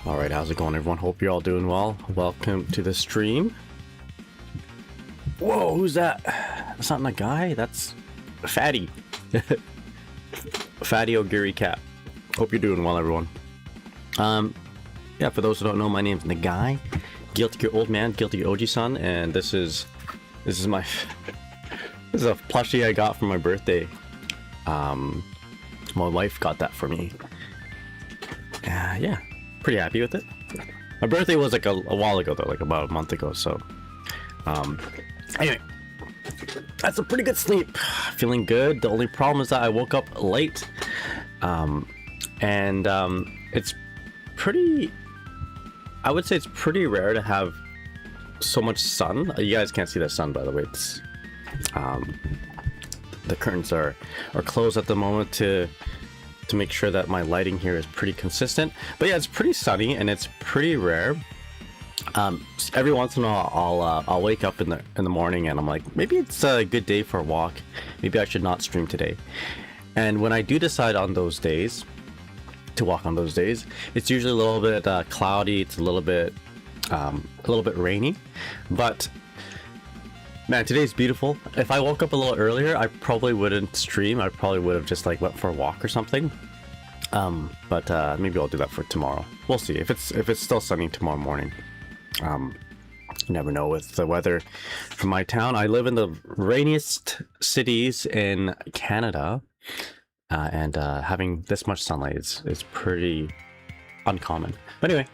All right, how's it going, everyone? Hope you're all doing well. Welcome to the stream. Whoa, who's that? That's not a guy. That's Fatty. Fatty Ogiri Cat. Hope you're doing well, everyone. Yeah, for those who don't know, my name's Nagai. Guilty Gear Old Man, Guilty Gear OG-san, and this is my this is a plushie I got for my birthday. My wife got that for me. Yeah. Pretty happy with it. My birthday was like a while ago though, like about a month ago, so anyway, that's a pretty good sleep. Feeling good. The only problem is that I woke up late, and it's pretty, I would say it's pretty rare to have so much sun. You guys can't see the sun, by the way. It's the curtains are closed at the moment to make sure that my lighting here is pretty consistent. But yeah, it's pretty sunny and it's pretty rare. Every once in a while I'll wake up in the morning and I'm like, maybe it's a good day for a walk, maybe I should not stream today. And when I do decide on those days to walk on those days, it's usually a little bit cloudy, it's a little bit rainy. But man, today's beautiful. If I woke up a little earlier, I probably wouldn't stream. I probably would have just like went for a walk or something. But maybe I'll do that for tomorrow. We'll see. If it's still sunny tomorrow morning. You never know with the weather from my town. I live in the rainiest cities in Canada, and having this much sunlight is pretty uncommon. But anyway,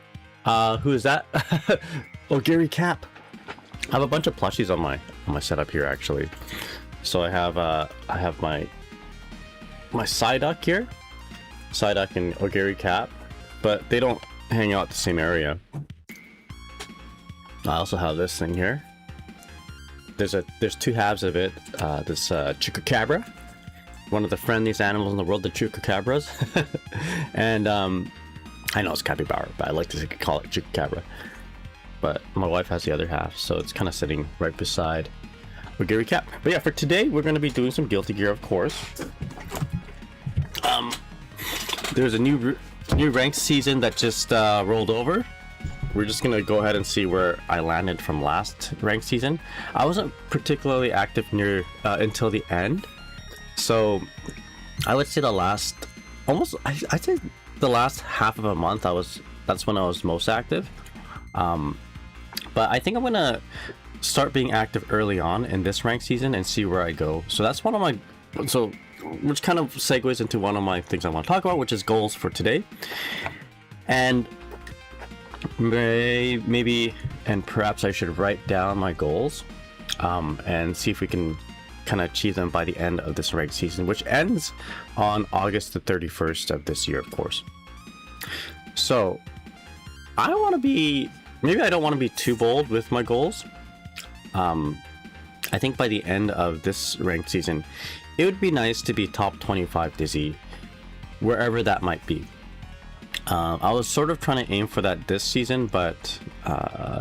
who is that? Oh, Gary Cap. I have a bunch of plushies on my setup here actually. So I have my Psyduck here, Psyduck and Ogiri Cap, but they don't hang out the same area. I also have this thing here. There's two halves of it. This Chupacabra, one of the friendliest animals in the world, the Chupacabras, and I know it's capybara, but I like to call it Chupacabra. But my wife has the other half, so it's kind of sitting right beside Ogiri Cap. But yeah, for today, we're going to be doing some Guilty Gear, of course. There's a new ranked season that just rolled over. We're just going to go ahead and see where I landed from last ranked season. I wasn't particularly active near until the end. So I would say the last, I'd say the last half of a month, that's when I was most active. But I think I'm gonna start being active early on in this ranked season and see where I go. So that's one of my, which kind of segues into one of my things I want to talk about, which is goals for today. And maybe and perhaps I should write down my goals and see if we can kind of achieve them by the end of this ranked season, which ends on August the 31st of this year, of course. So I don't want to be, maybe I don't want to be too bold with my goals. I think by the end of this ranked season, it would be nice to be top 25 Dizzy, wherever that might be. I was sort of trying to aim for that this season, but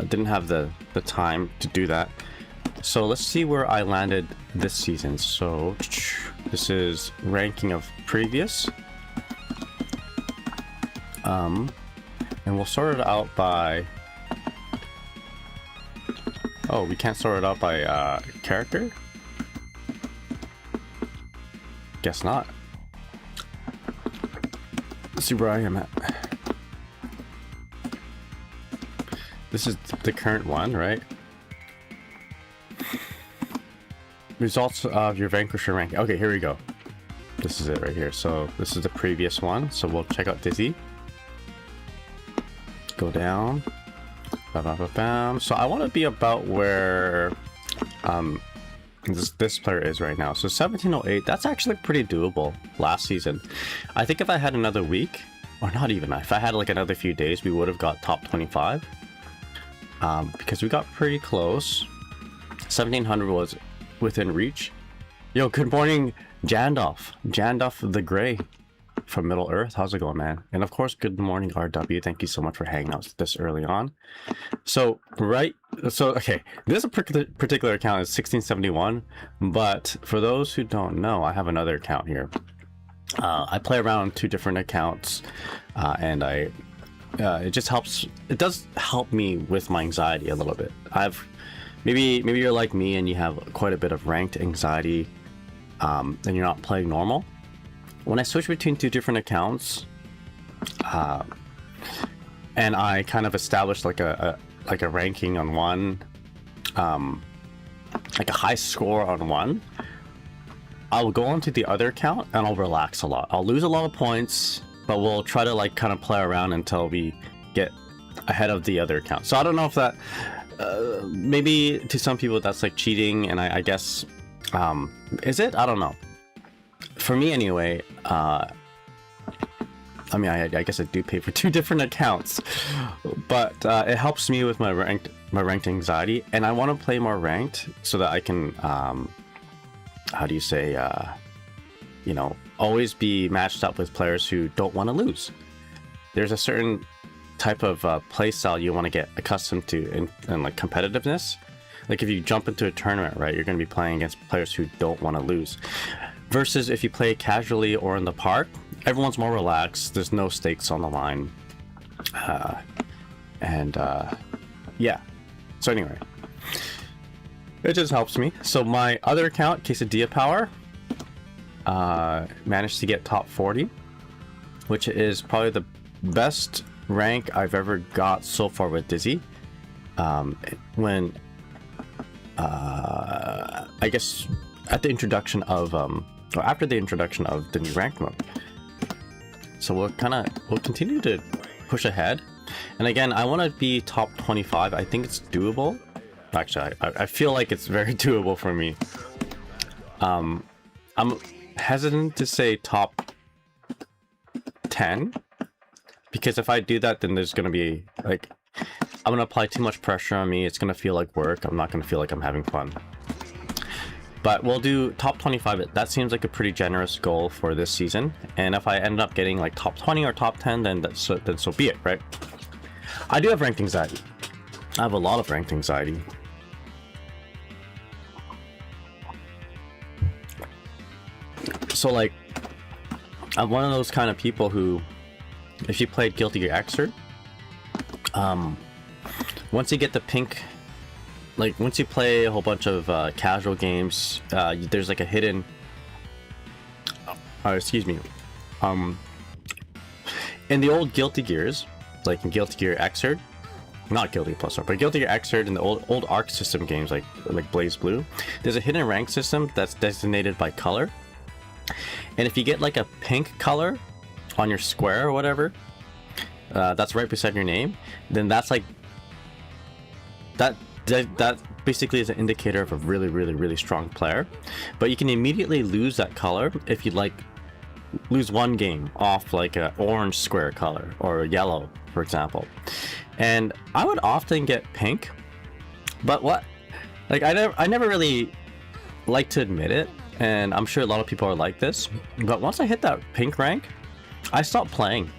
didn't have the time to do that. So let's see where I landed this season. So this is ranking of previous. And we'll sort it out by, oh, we can't sort it out by character? Guess not. Let's see where I am at. This is the current one, right? Results of your Vanquisher rank. Okay, here we go. This is it right here. So this is the previous one. So we'll check out Dizzy. Go down. So I want to be about where this player is right now. So 1708, that's actually pretty doable last season. I think if I had another week, or not even, if I had like another few days, we would have got top 25. Because we got pretty close. 1700 was within reach. Yo, good morning, Jandoff the Gray from Middle Earth. How's it going, man? And of course, good morning, RW. Thank you so much for hanging out this early on. So okay, this particular account is 1671, but for those who don't know, I have another account here. I play around two different accounts, and I it just helps. It does help me with my anxiety a little bit. Maybe you're like me and you have quite a bit of ranked anxiety, and you're not playing normal. When I switch between two different accounts, and I kind of establish like a ranking on one, like a high score on one, I'll go onto the other account and I'll relax a lot. I'll lose a lot of points, but we'll try to like kind of play around until we get ahead of the other account. So I don't know if that, maybe to some people that's like cheating, and I guess, is it? I don't know. For me anyway, I mean, I guess I do pay for two different accounts, but it helps me with my ranked anxiety, and I want to play more ranked so that I can, how do you say, you know, always be matched up with players who don't want to lose. There's a certain type of play style you want to get accustomed to in like competitiveness. Like if you jump into a tournament, right, you're going to be playing against players who don't want to lose. Versus if you play casually or in the park, everyone's more relaxed. There's no stakes on the line. Yeah. So anyway, it just helps me. So my other account, Quesadilla Power, managed to get top 40, which is probably the best rank I've ever got so far with Dizzy. When I guess at the introduction of or after the introduction of the new rank mode. So we'll continue to push ahead. And again, I want to be top 25. I think it's doable. Actually, I feel like it's very doable for me. I'm hesitant to say top 10, because if I do that, then there's going to be like, I'm going to apply too much pressure on me. It's going to feel like work. I'm not going to feel like I'm having fun. But we'll do top 25. That seems like a pretty generous goal for this season. And if I end up getting like top 20 or top 10, then so be it, right? I do have ranked anxiety. I have a lot of ranked anxiety. So like, I'm one of those kind of people who, if you played Guilty Gear Xrd, once you get the pink, like once you play a whole bunch of casual games, there's like a hidden, excuse me, in the old Guilty Gears, like in Guilty Gear Xrd, not Guilty Gear Plus, but Guilty Gear Xrd and the old Arc system games like Blaze Blue, there's a hidden rank system that's designated by color. And if you get like a pink color on your square or whatever, that's right beside your name, then that's like that basically is an indicator of a really strong player. But you can immediately lose that color if you like lose one game off like a orange square color or yellow, for example. And I would often get pink, but like I never really like to admit it, and I'm sure a lot of people are like this, but once I hit that pink rank, I stopped playing.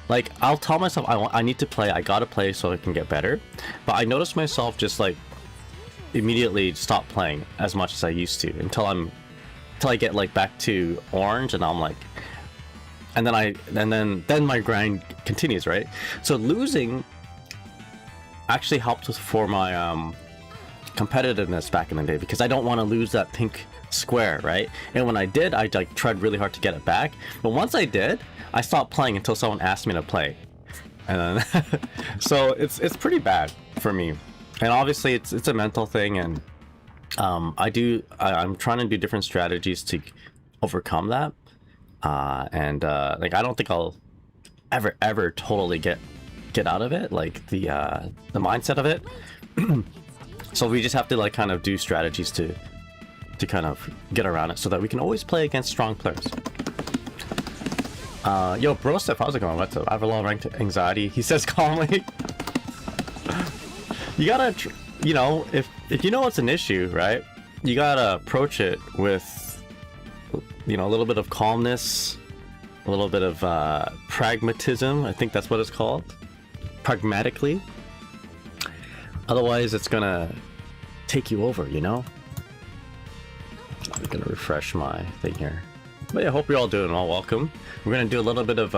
Like, I'll tell myself I need to play, I gotta play so I can get better, but I noticed myself just like immediately stop playing as much as I used to until I get like back to orange, and I'm like, and then my grind continues, right? So losing actually helped for my competitiveness back in the day, because I don't want to lose that pink square, right? And when I did, I like tried really hard to get it back, but once I did, I stopped playing until someone asked me to play. And then so it's pretty bad for me, and obviously it's a mental thing, and I'm trying to do different strategies to overcome that, like I don't think I'll ever totally get out of it, like the mindset of it. So we just have to like kind of do strategies to kind of get around it so that we can always play against strong players. Yo, bro, Steph, how's it going? What's up? I have a lot of ranked anxiety. He says calmly. You gotta, you know, if you know it's an issue, right? You gotta approach it with, you know, a little bit of calmness, a little bit of pragmatism. I think that's what it's called. Pragmatically. Otherwise, it's gonna take you over, you know? I'm gonna refresh my thing here. But yeah, I hope you're all doing well. Welcome. We're gonna do a little bit of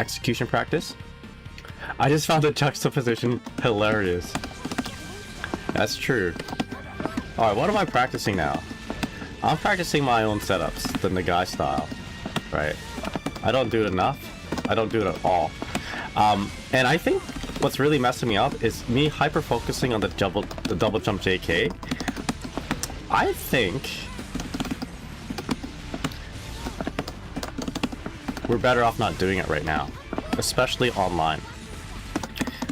execution practice. I just found the juxtaposition hilarious. That's true. Alright, what am I practicing now? I'm practicing my own setups, the Nagai style, right? I don't do it enough. I don't do it at all. And I think what's really messing me up is me hyper-focusing on the double jump JK. I think we're better off not doing it right now, especially online.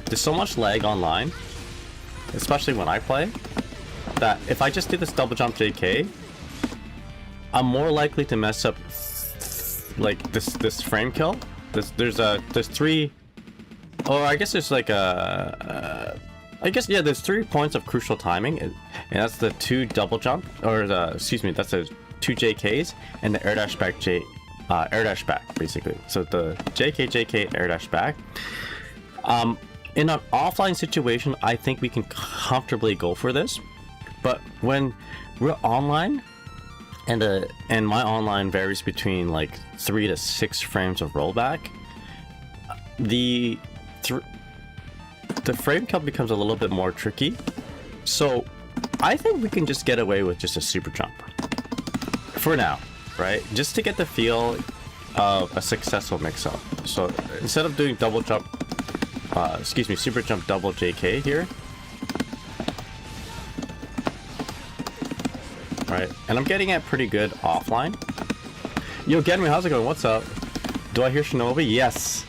There's so much lag online, especially when I play, that if I just do this double jump JK, I'm more likely to mess up like this frame kill. There's three, or I guess there's like there's 3 points of crucial timing, and that's the 2 double jump, or excuse me, that's the 2 JKs and the air dash back air dash back, basically. So the JK air dash back. In an offline situation, I think we can comfortably go for this, but when we're online, and my online varies between like 3 to 6 frames of rollback, the frame kill becomes a little bit more tricky. So I think we can just get away with just a super jump for now, right? Just to get the feel of a successful mix-up. So instead of doing double jump, super jump double JK here, right? And I'm getting it pretty good offline. Yo, Genry, how's it going? What's up? Do I hear Shinobi? Yes.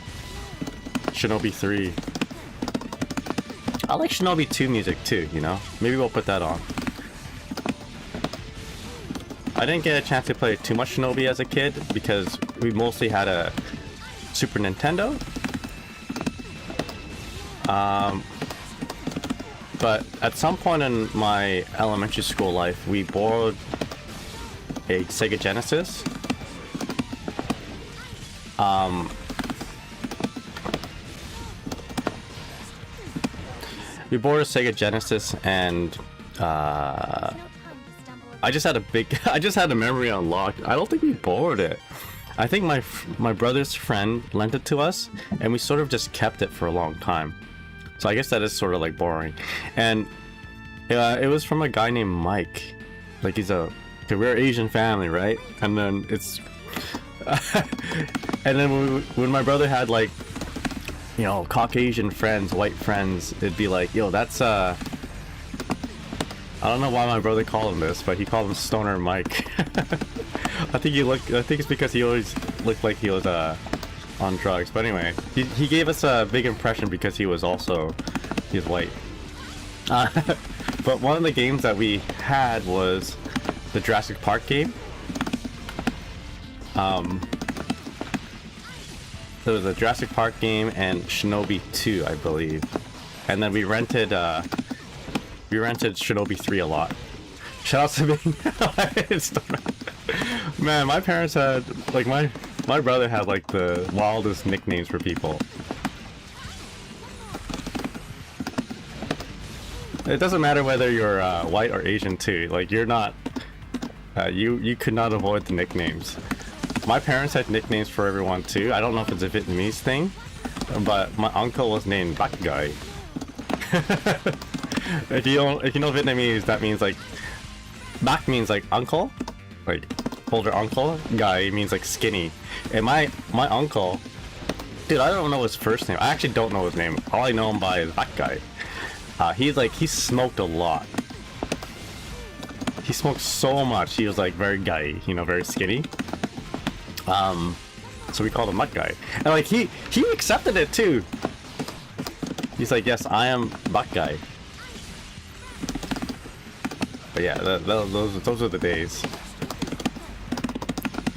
Shinobi 3. I like Shinobi 2 music too, you know? Maybe we'll put that on. I didn't get a chance to play too much Shinobi as a kid because we mostly had a Super Nintendo. But at some point in my elementary school life, we borrowed a Sega Genesis. We borrowed a Sega Genesis, and I just had a memory unlocked. I don't think we borrowed it. I think my brother's friend lent it to us, and we sort of just kept it for a long time. So I guess that is sort of like boring. And it was from a guy named Mike. Like we're an Asian family, right? And then it's and then when my brother had like, you know, Caucasian friends, white friends, it'd be like, yo, that's I don't know why my brother called him this, but he called him Stoner Mike. I think it's because he always looked like he was on drugs. But anyway, he gave us a big impression because he was white. But one of the games that we had was the Jurassic Park game. There was a Jurassic Park game and Shinobi 2, I believe. And then we rented Shinobi 3 a lot. Shout out to me. Man, my parents had, like, my brother had, like, the wildest nicknames for people. It doesn't matter whether you're white or Asian too. Like, you're not, you could not avoid the nicknames. My parents had nicknames for everyone too. I don't know if it's a Vietnamese thing, but my uncle was named Bak Guy. If you know Vietnamese, that means like, Bak means like uncle, like older uncle. Guy means like skinny. And my uncle, dude, I don't know his first name. I actually don't know his name. All I know him by is Bak Guy. He smoked a lot. He smoked so much. He was like very guy, you know, very skinny. So we called him Mud Guy. And like he accepted it too. He's like, yes, I am Buck Guy. But yeah, those are the days.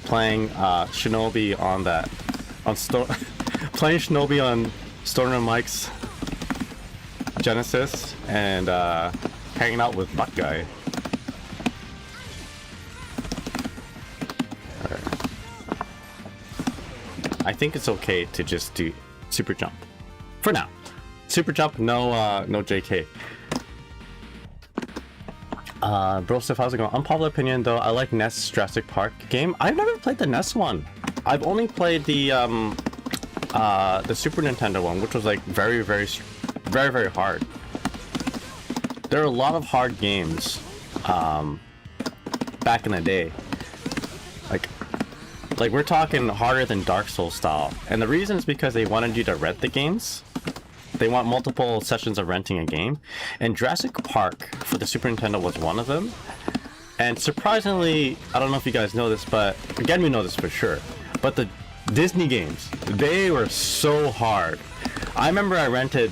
Playing Shinobi on playing Shinobi on Stoner Mike's Genesis, and hanging out with Buck Guy. I think it's okay to just do super jump for now. Super jump, no JK. Bro Steph, how's it going? Unpopular opinion though, I like NES Jurassic Park game. I've never played the NES one. I've only played the the Super Nintendo one, which was like very, very, very, very hard. There are a lot of hard games back in the day. Like we're talking harder than Dark Souls style. And the reason is because they wanted you to rent the games. They want multiple sessions of renting a game. And Jurassic Park for the Super Nintendo was one of them. And surprisingly, I don't know if you guys know this, but again, we know this for sure. But the Disney games, they were so hard. I remember I rented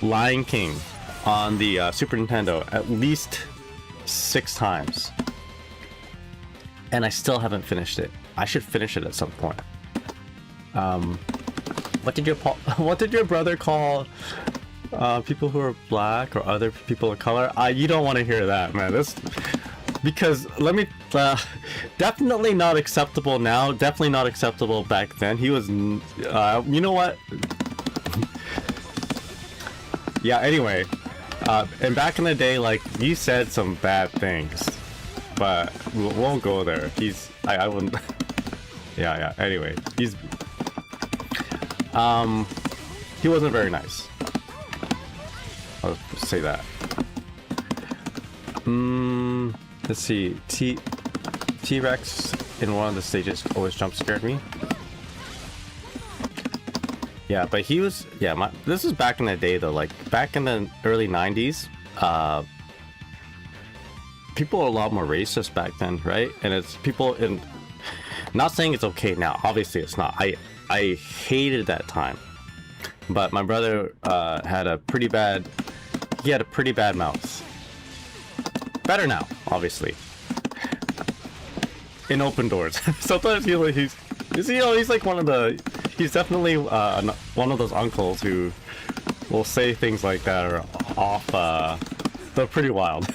Lion King on the Super Nintendo at least 6 times. And I still haven't finished it. I should finish it at some point. What did your brother call people who are black or other people of color? You don't want to hear that, man. Because let me definitely not acceptable now. Definitely not acceptable back then. He was, you know what? Yeah. Anyway, and back in the day, like you said some bad things. But we won't go there. I wouldn't. Yeah. Anyway, he wasn't very nice. I'll say that. Let's see. T-Rex in one of the stages always jump scared me. Yeah, but he was. Yeah, this is back in the day though. Like back in the early '90s. People are a lot more racist back then, right? And it's people in. Not saying it's okay now. Obviously, it's not. I hated that time, but my brother had a pretty bad. He had a pretty bad mouth. Better now, obviously. In open doors. Sometimes he's like one of the. He's definitely one of those uncles who will say things like that or off. They're pretty wild.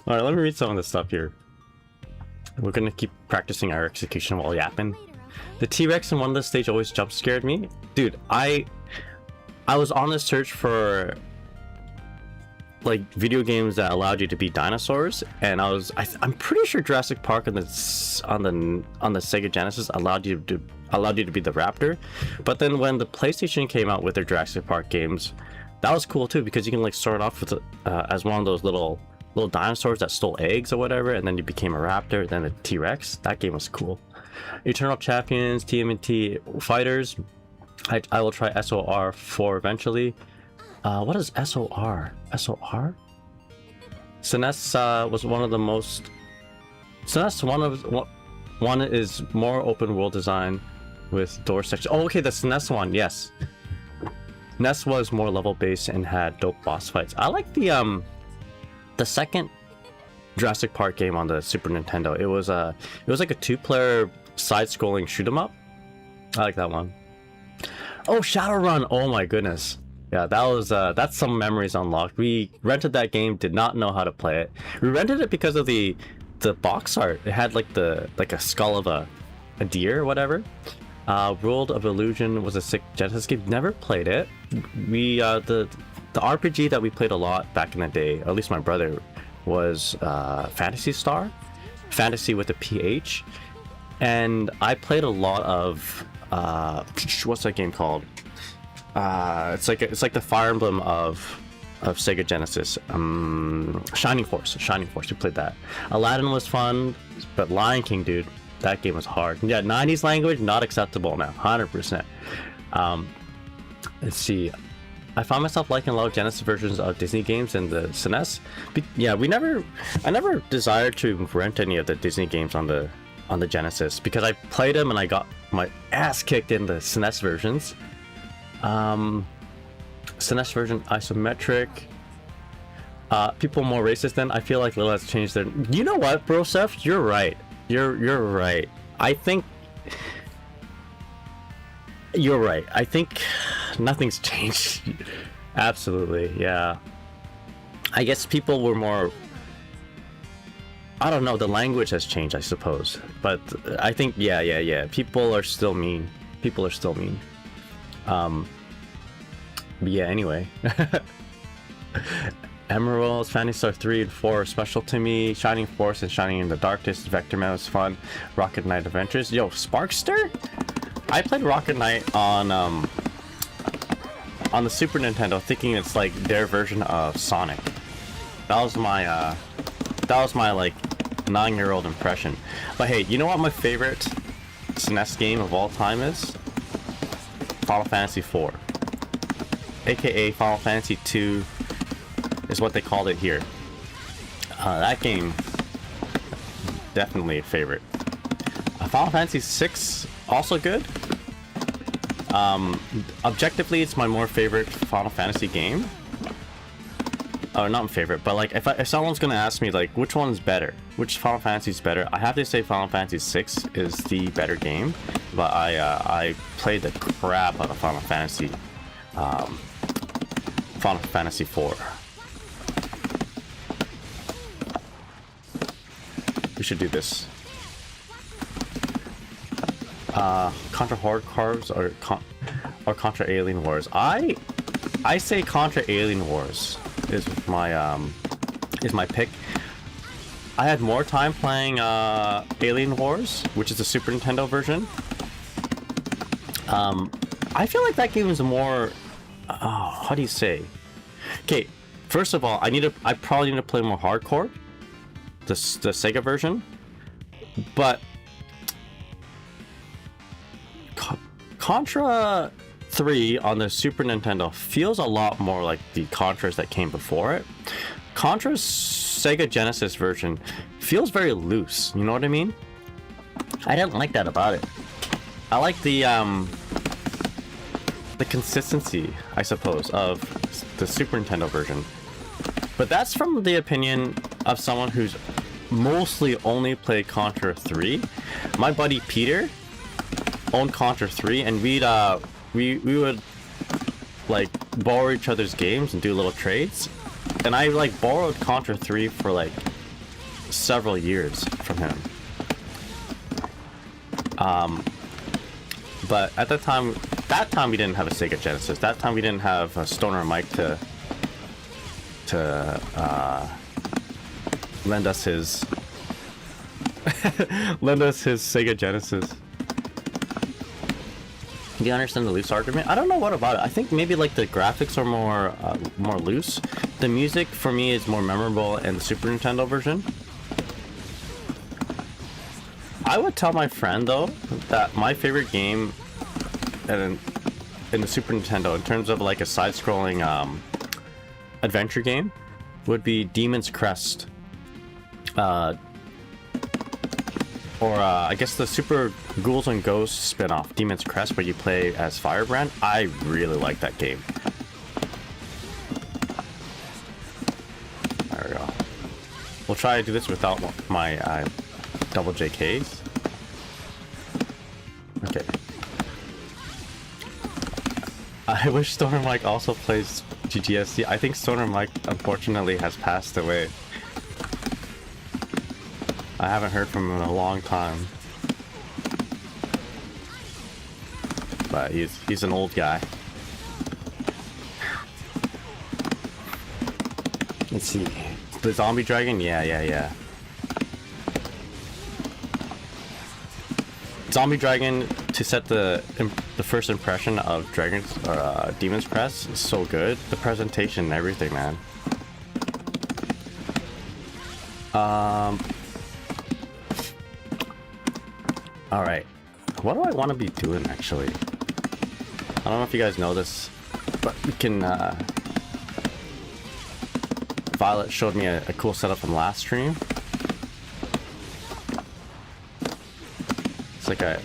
Alright, let me read some of this stuff here. We're gonna keep practicing our execution while yapping. The T-Rex in one of the stage always jump scared me. Dude, I was on the search for like video games that allowed you to be dinosaurs, and I'm pretty sure Jurassic Park on the Sega Genesis allowed you to be the raptor. But then when the PlayStation came out with their Jurassic Park games, that was cool too, because you can like start off with as one of those little dinosaurs that stole eggs or whatever, and then you became a raptor, then a T-Rex. That game was cool. Eternal Champions, TMNT Fighters. I will try SOR 4 eventually. What is SOR? SOR? SNES was one of the most. SNES one is more open world design with door section. Oh, okay, the SNES one, yes. NES was more level based and had dope boss fights. I like the second Jurassic Park game on the Super Nintendo. It was like a 2-player side-scrolling shoot 'em up. I like that one. Oh, Shadowrun! Oh my goodness. Yeah, that's some memories unlocked. We rented that game, did not know how to play it. We rented it because of the box art. It had like a skull of a deer or whatever. World of Illusion was a sick Genesis game. Never played it. We the RPG that we played a lot back in the day, or at least my brother, was Phantasy Star, fantasy with a PH, and I played a lot of what's that game called? It's like the Fire Emblem of Sega Genesis. Shining Force. We played that. Aladdin was fun, but Lion King, dude, that game was hard. Yeah, 90s language not acceptable now, 100%. Let's see. I found myself liking a lot of Genesis versions of Disney games and the SNES. Yeah, I never desired to rent any of the Disney games on the Genesis because I played them and I got my ass kicked in the SNES versions. SNES version isometric. People more racist than I feel like Lil has changed their. You know what, bro, Seth? You're right. You're right. I think you're right. I think nothing's changed. Absolutely, yeah. I guess people were more. I don't know. The language has changed, I suppose. But I think, yeah. People are still mean. But yeah. Anyway. Emeralds, Phantasy Star 3 and 4 are special to me. Shining Force and Shining in the Darkness, Vector Man was fun. Rocket Knight Adventures. Yo, Sparkster? I played Rocket Knight on the Super Nintendo, thinking it's like their version of Sonic. That was my like 9-year-old impression. But hey, you know what my favorite SNES game of all time is? Final Fantasy IV, aka Final Fantasy II, is what they called it here. That game, definitely a favorite. Final Fantasy VI, also good. Objectively, it's my more favorite Final Fantasy game. Or not favorite, but like if someone's gonna ask me like which one's better, which Final Fantasy is better, I have to say Final Fantasy VI is the better game. But I played the crap out of Final Fantasy IV. We should do this. Contra Horde Carbs or Contra Alien Wars. I say Contra Alien Wars is my pick. I had more time playing Alien Wars, which is the Super Nintendo version. I feel like that game is more how do you say? Okay, first of all, I probably need to play more hardcore, the Sega version, but Contra 3 on the Super Nintendo feels a lot more like the Contras that came before it. Contra's Sega Genesis version feels very loose, you know what I mean? I didn't like that about it. I like the consistency, I suppose, of the Super Nintendo version. But that's from the opinion of someone who's mostly only played Contra 3. My buddy Peter owned Contra 3, and we would like borrow each other's games and do little trades. And I like borrowed Contra 3 for like several years from him. But at that time we didn't have a Sega Genesis. That time we didn't have a Stoner Mike to lend us his Sega Genesis. Do you understand the loose argument? I don't know what about it. I think maybe like the graphics are more loose. The music for me is more memorable in the Super Nintendo version. I would tell my friend though that my favorite game in the Super Nintendo, in terms of like a side-scrolling adventure game, would be Demon's Crest. Or I guess the Super Ghouls and Ghosts spin-off, Demon's Crest, where you play as Firebrand. I really like that game. There we go. We'll try to do this without my double JKs. Okay. I wish Stoner Mike also plays GTSD. I think Stoner Mike unfortunately has passed away. I haven't heard from him in a long time. But he's an old guy. Let's see. The zombie dragon? Yeah. Zombie dragon, to set the first impression of Dragons or Demon's Crest, is so good. The presentation and everything, man. Alright, what do I want to be doing actually? I don't know if you guys know this, but we can Violet showed me a cool setup from last stream. It's like a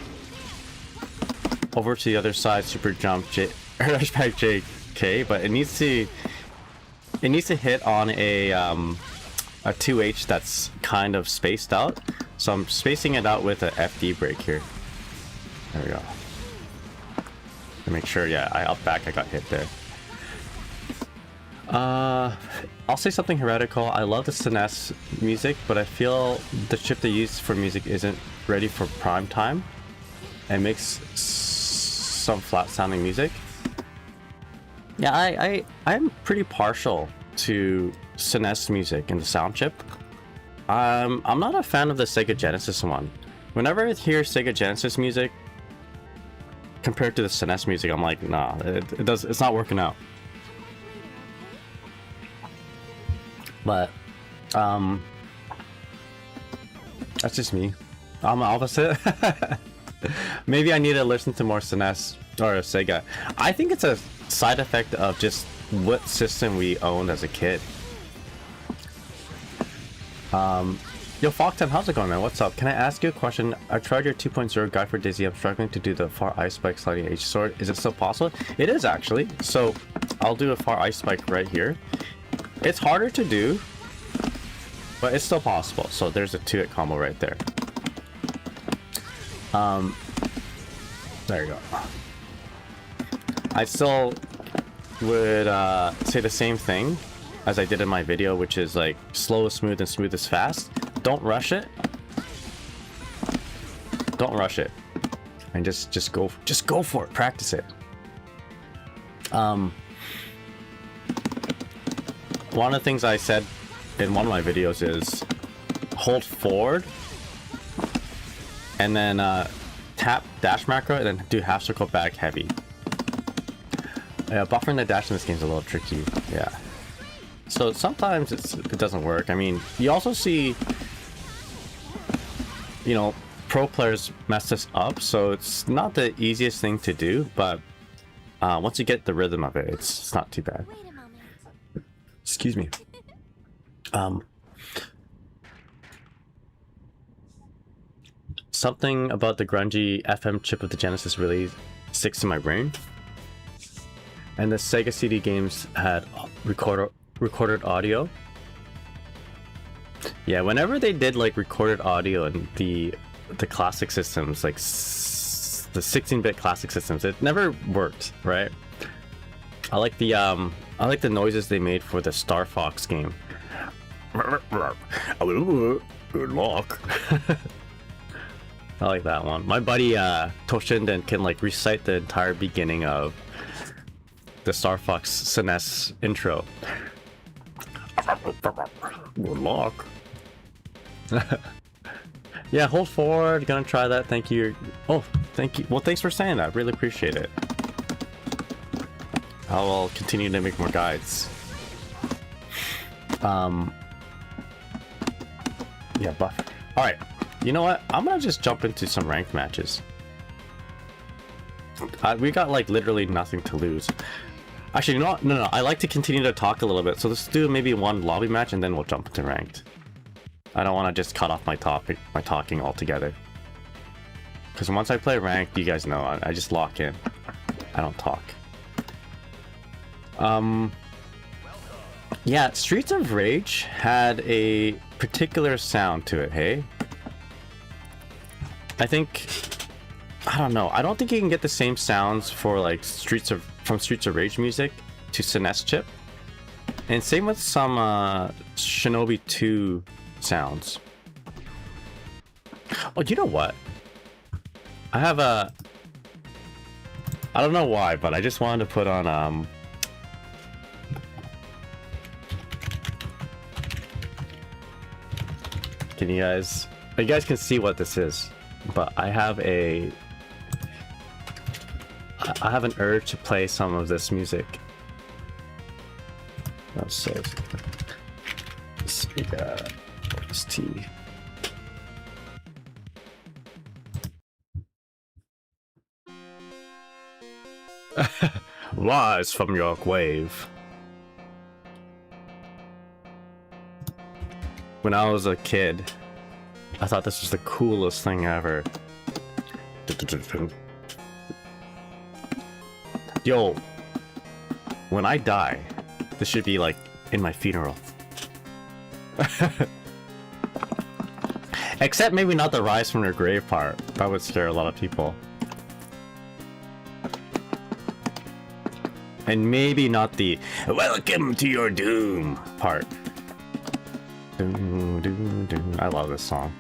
over to the other side super jump rushback JK, but it needs to hit on a 2H that's kind of spaced out. So I'm spacing it out with a FD break here. There we go. To make sure, yeah, I up back, I got hit there. I'll say something heretical. I love the SNES music, but I feel the chip they use for music isn't ready for prime time. It makes some flat sounding music. Yeah, I'm pretty partial to SNES music and the sound chip. I'm not a fan of the Sega Genesis one. Whenever I hear Sega Genesis music, compared to the SNES music, I'm like, nah, it's not working out. But that's just me. I'm opposite. Maybe I need to listen to more SNES or Sega. I think it's a side effect of just what system we owned as a kid. Yo, Fox10, how's it going, man? What's up? Can I ask you a question? I tried your 2.0 guide for Dizzy. I'm struggling to do the far ice spike sliding H sword. Is it still possible? It is, actually. So I'll do a far ice spike right here. It's harder to do, but it's still possible. So there's a 2-hit combo right there. There you go. I still would say the same thing as I did in my video, which is like slow is smooth and smooth is fast. Don't rush it. Don't rush it. And just go for it. Practice it. One of the things I said in one of my videos is hold forward and then tap dash macro and then do half circle back heavy. Yeah, buffering the dash in this game is a little tricky. Yeah. So sometimes it doesn't work. I mean, you also see, you know, pro players mess this up, so it's not the easiest thing to do, but once you get the rhythm of it, it's not too bad. Excuse me. Something about the grungy FM chip of the Genesis really sticks to my brain. And the Sega CD games had recorded audio. Yeah, whenever they did like recorded audio in the classic systems, like the 16-bit classic systems, it never worked, right? I like the noises they made for the Star Fox game. Good luck. I like that one. My buddy Toshinden can like recite the entire beginning of the Star Fox SNES intro. Good luck. Yeah, hold forward. Gonna try that. Thank you. Oh, thank you. Well, thanks for saying that. Really appreciate it. I will continue to make more guides. Yeah, buff. All right. You know what? I'm gonna just jump into some ranked matches. We got like literally nothing to lose. Actually, you know what? No. I like to continue to talk a little bit. So let's do maybe one lobby match and then we'll jump into ranked. I don't want to just cut off my talking altogether. Because once I play ranked, you guys know, I just lock in. I don't talk. Yeah, Streets of Rage had a particular sound to it, hey? I don't know. I don't think you can get the same sounds for like from Streets of Rage music to SNES chip. And same with some Shinobi 2 sounds. Oh, you know what? I don't know why, but I just wanted to put on you guys can see what this is, but I have an urge to play some of this music. Let's see. T. Rise from your grave. When I was a kid, I thought this was the coolest thing ever. Yo, when I die, this should be like in my funeral. Except maybe not the rise from your grave part. That would scare a lot of people. And maybe not the welcome to your doom part. I love this song.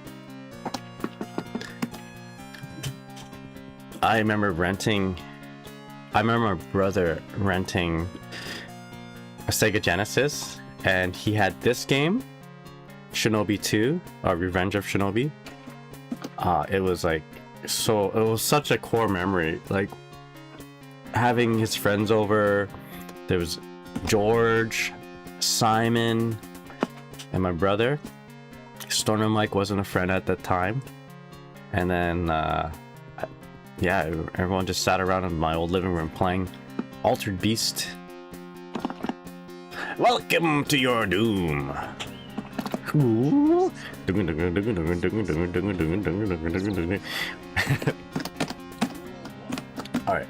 I remember my brother renting a Sega Genesis, and he had this game, Shinobi 2, Revenge of Shinobi. It was like, it was such a core memory. Like, having his friends over. There was George, Simon, and my brother. Storm and Mike wasn't a friend at that time. And then, yeah, everyone just sat around in my old living room playing Altered Beast. Welcome to your doom. Alright.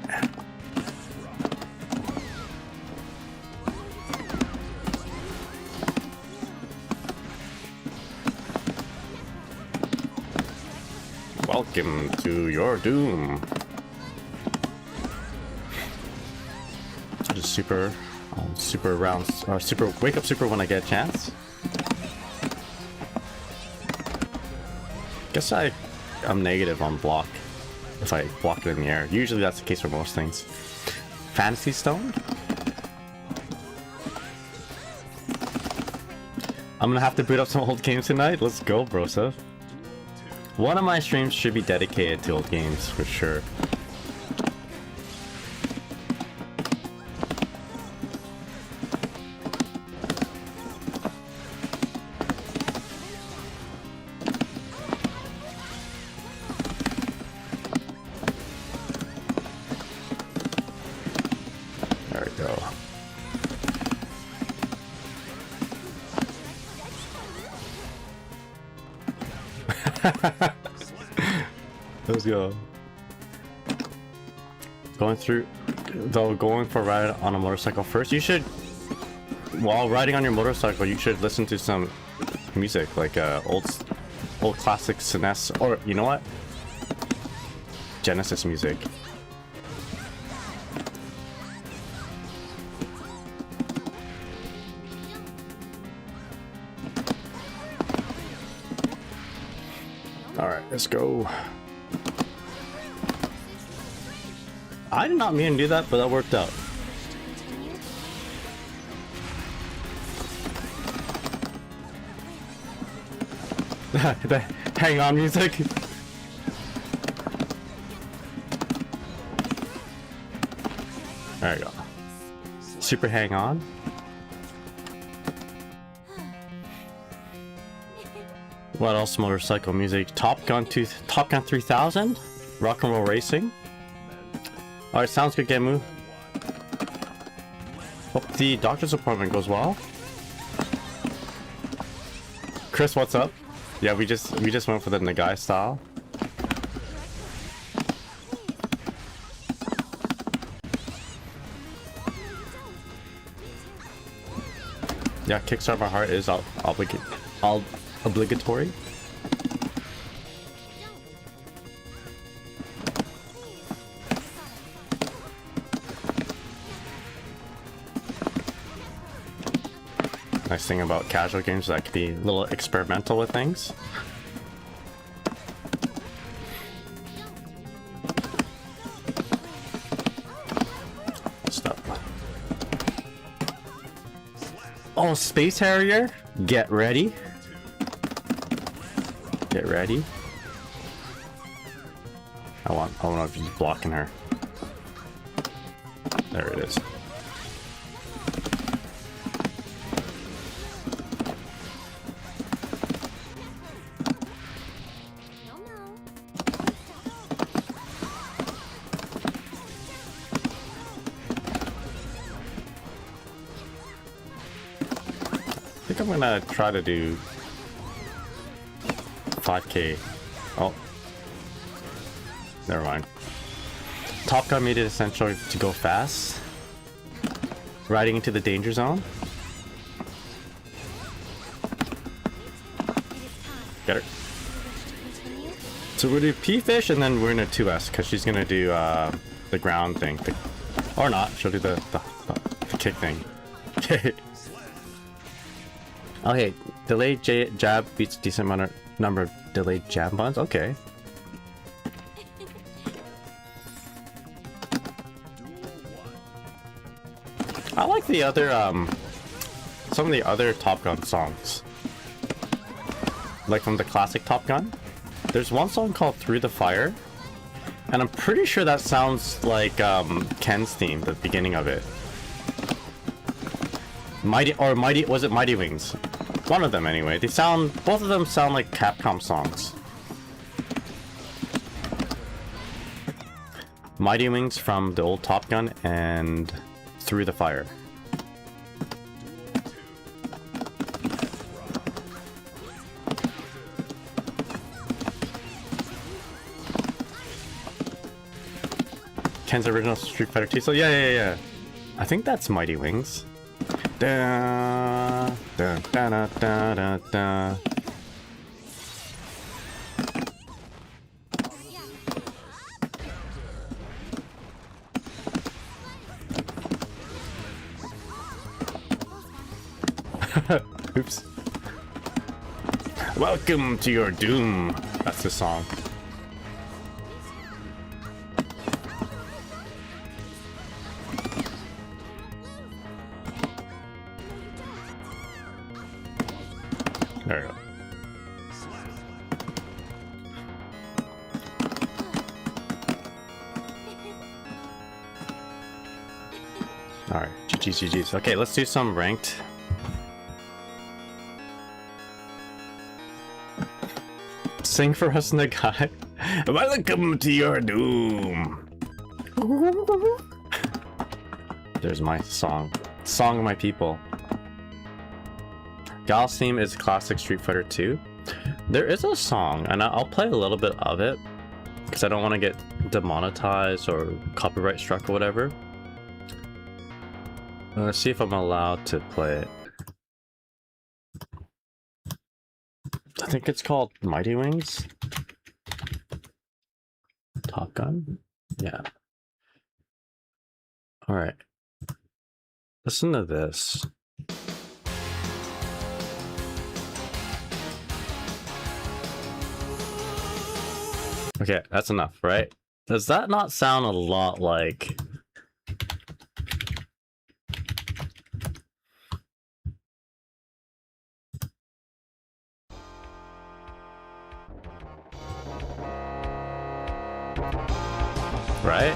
Welcome to your doom. Just super around, super wake up super when I get a chance. Guess I'm negative on block if I block it in the air. Usually that's the case for most things. Fantasy Stone? I'm gonna have to boot up some old games tonight. Let's go, bro, stuff. One of my streams should be dedicated to old games for sure. There we go. Let's go. Going for a ride on a motorcycle first. You should, while riding on your motorcycle, you should listen to some music, like old classic SNES, or you know what? Genesis music. Alright, let's go. I did not mean to do that, but that worked out. The hang on music. There you go. Super hang on. What else? Motorcycle music. Top Gun 3000. Rock and Roll Racing. Alright, sounds good, Gemu. Hope the doctor's appointment goes well. Chris, what's up? Yeah, we just went for the Nagai style. Yeah, Kickstart My Heart is obligatory. Nice thing about casual games is that can be a little experimental with things. Stuff. Oh, Space Harrier, get ready. Get ready. I don't know if he's blocking her. There it is. I think I'm gonna try to do 5K. Oh, never mind. Top Gun made it essential to go fast. Riding into the danger zone. Get her. So we'll do P-Fish and then we're gonna 2S because she's gonna do the ground thing. Or not, she'll do the kick thing. Okay. Okay, delayed jab beats decent number of delayed jab buttons. Okay. I like the other some of the other Top Gun songs, like from the classic Top Gun. There's one song called Through the Fire And I'm pretty sure that sounds like Ken's theme, the beginning of it. Was it Mighty Wings? One of them anyway. Both of them sound like Capcom songs. Mighty Wings from the old Top Gun and Through the Fire. Ken's original Street Fighter 2. So yeah. I think that's Mighty Wings. Da, da, da, da, da, da, da. Oops. Welcome to your doom. That's the song. There we go. Alright, GG's. Okay, let's do some ranked. Sing for us, the guy. Welcome to your doom. There's my song. Song of my people. Gal's theme is classic Street Fighter 2. There is a song, and I'll play a little bit of it because I don't want to get demonetized or copyright struck or whatever. Let's see if I'm allowed to play it. I think it's called Mighty Wings. Top Gun? Yeah. Alright. Listen to this. Okay, that's enough, right? Does that not sound a lot like... Right?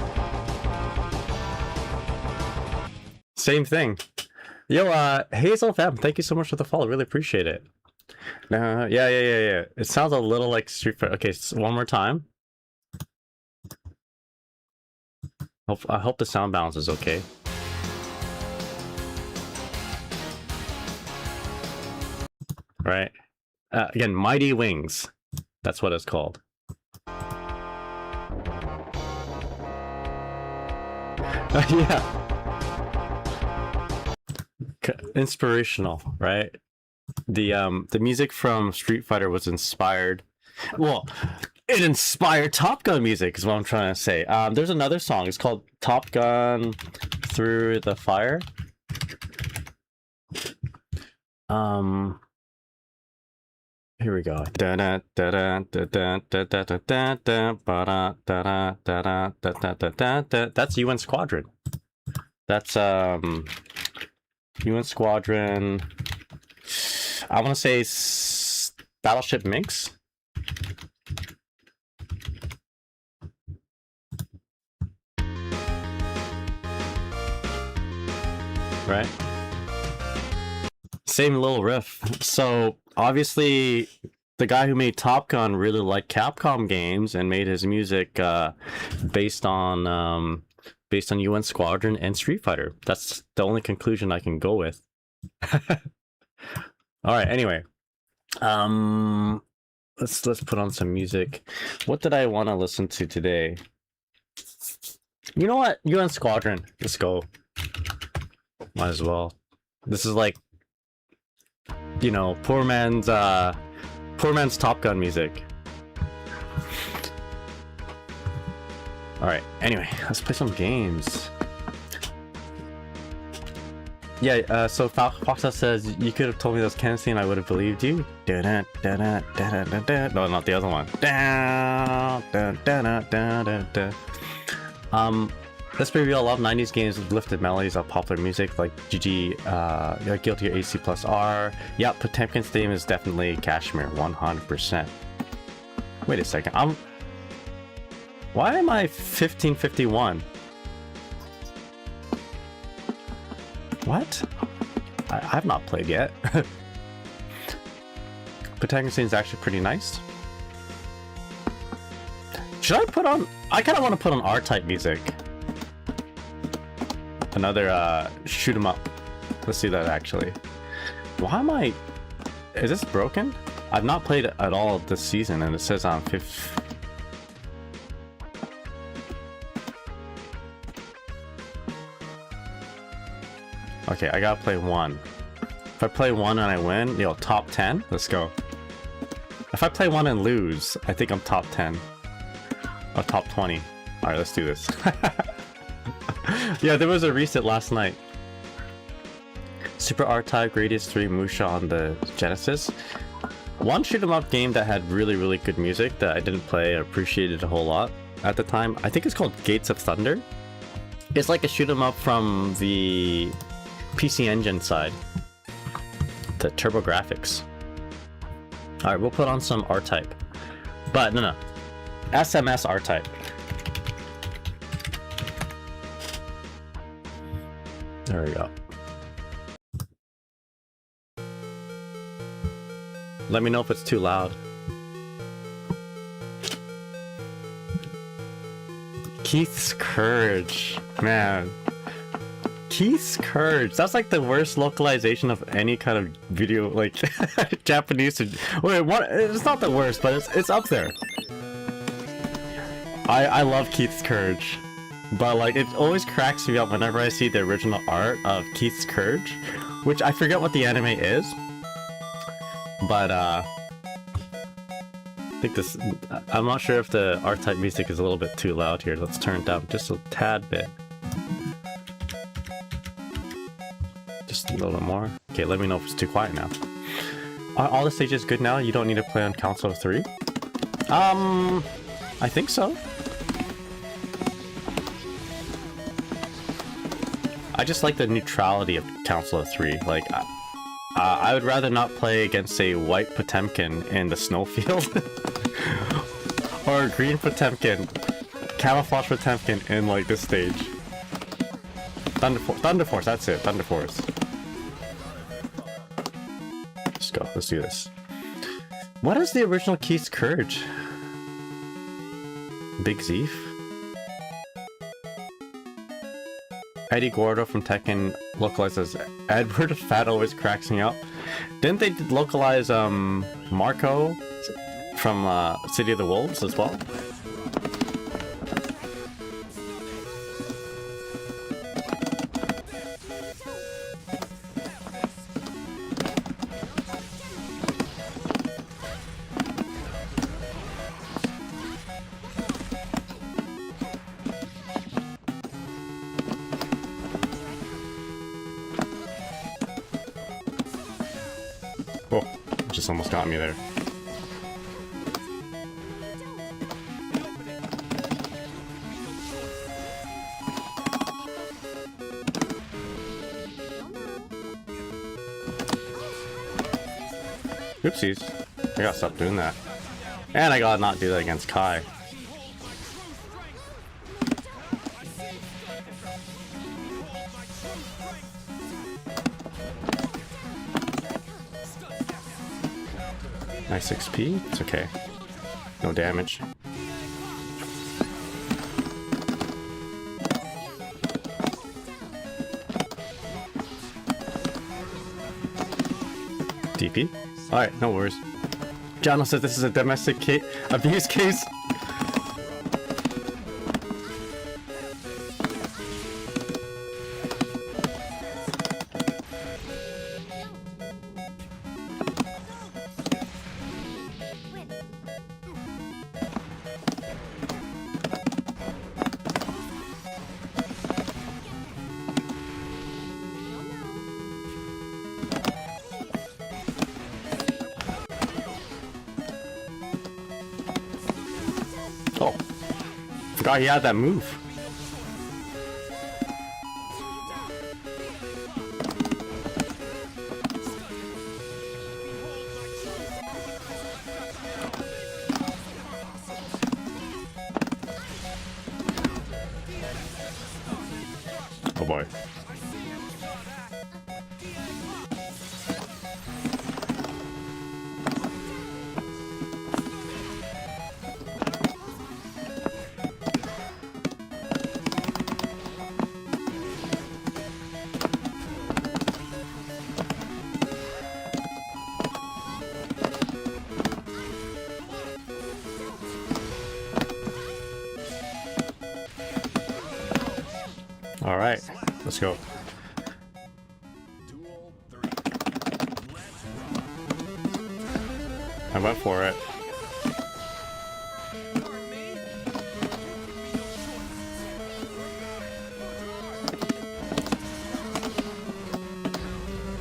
Same thing. Yo, Hazel Fam, thank you so much for the follow. Really appreciate it. Yeah. It sounds a little like Street Fighter. Okay, so one more time. I hope the sound balance is okay. Right? Again, Mighty Wings. That's what it's called. Yeah. Inspirational, right? The music from Street Fighter was inspired. Well, it inspired Top Gun music is what I'm trying to say. There's another song. It's called Top Gun Through the Fire. Here we go. That's UN Squadron. That's UN Squadron. I want to say Battleship Minx. Right? Same little riff. So obviously the guy who made Top Gun really liked Capcom games and made his music based on UN Squadron and Street Fighter. That's the only conclusion I can go with. All right, anyway. Let's put on some music. What did I want to listen to today? You know what? UN Squadron. Let's go. Might as well. This is like, you know, poor man's Top Gun music. All right. Anyway, let's play some games. Yeah. So Foxa says you could have told me those Ken scene, I would have believed you. No, not the other one. Let's be real, a lot of 90s games with lifted melodies of popular music like GG, Guilty Gear AC plus R. Yeah, Potemkin's theme is definitely Kashmir, 100%. Wait a second, Why am I 1551? What? I've not played yet. Protagonist is actually pretty nice. Should I put on... I kind of want to put on R-type music. Another shoot 'em up. Let's see that actually. Why am I... Is this broken? I've not played at all this season and it says on 5th... Okay, I gotta play one. If I play one and I win, yo, top 10? Let's go. If I play one and lose, I think I'm top 10. Or top 20. Alright, let's do this. Yeah, there was a reset last night. Super R-Type Gradius 3 Musha on the Genesis. One shoot 'em up game that had really good music that I didn't play or appreciated a whole lot at the time. I think it's called Gates of Thunder. It's like a shoot 'em up from the PC Engine side. The TurboGrafx. Alright, we'll put on some R-Type. But no. SMS R-Type. There we go. Let me know if it's too loud. Keith's Courage. Man. Keith's Courage. That's like the worst localization of any kind of video, like Japanese. Wait, what? It's not the worst, but it's up there. I love Keith's Courage, but like it always cracks me up whenever I see the original art of Keith's Courage, which I forget what the anime is. But I think this. I'm not sure if the R-Type music is a little bit too loud here. Let's turn it down just a tad bit. Just a little bit more. Okay, let me know if it's too quiet now. Are all the stages good now? You don't need to play on console 3? I think so. I just like the neutrality of Counselor 3. Like, I would rather not play against a white Potemkin in the snowfield. Or a green Potemkin, camouflage Potemkin in like this stage. Thunder Force, that's it, Thunder Force. Let's go, let's do this. What is the original Keith's Courage? Big Zeef? Eddie Gordo from Tekken localized as Edward. Fat always cracks me up. Didn't they localize Marco from City of the Wolves as well? Oh, just almost got me there. Oopsies. I gotta stop doing that. And I gotta not do that against Kai. Nice XP. It's okay. No damage. DP? Alright, no worries. Jono says this is a domestic abuse case. Oh, forgot he had that move. Oh boy. All right, let's go. I went for it.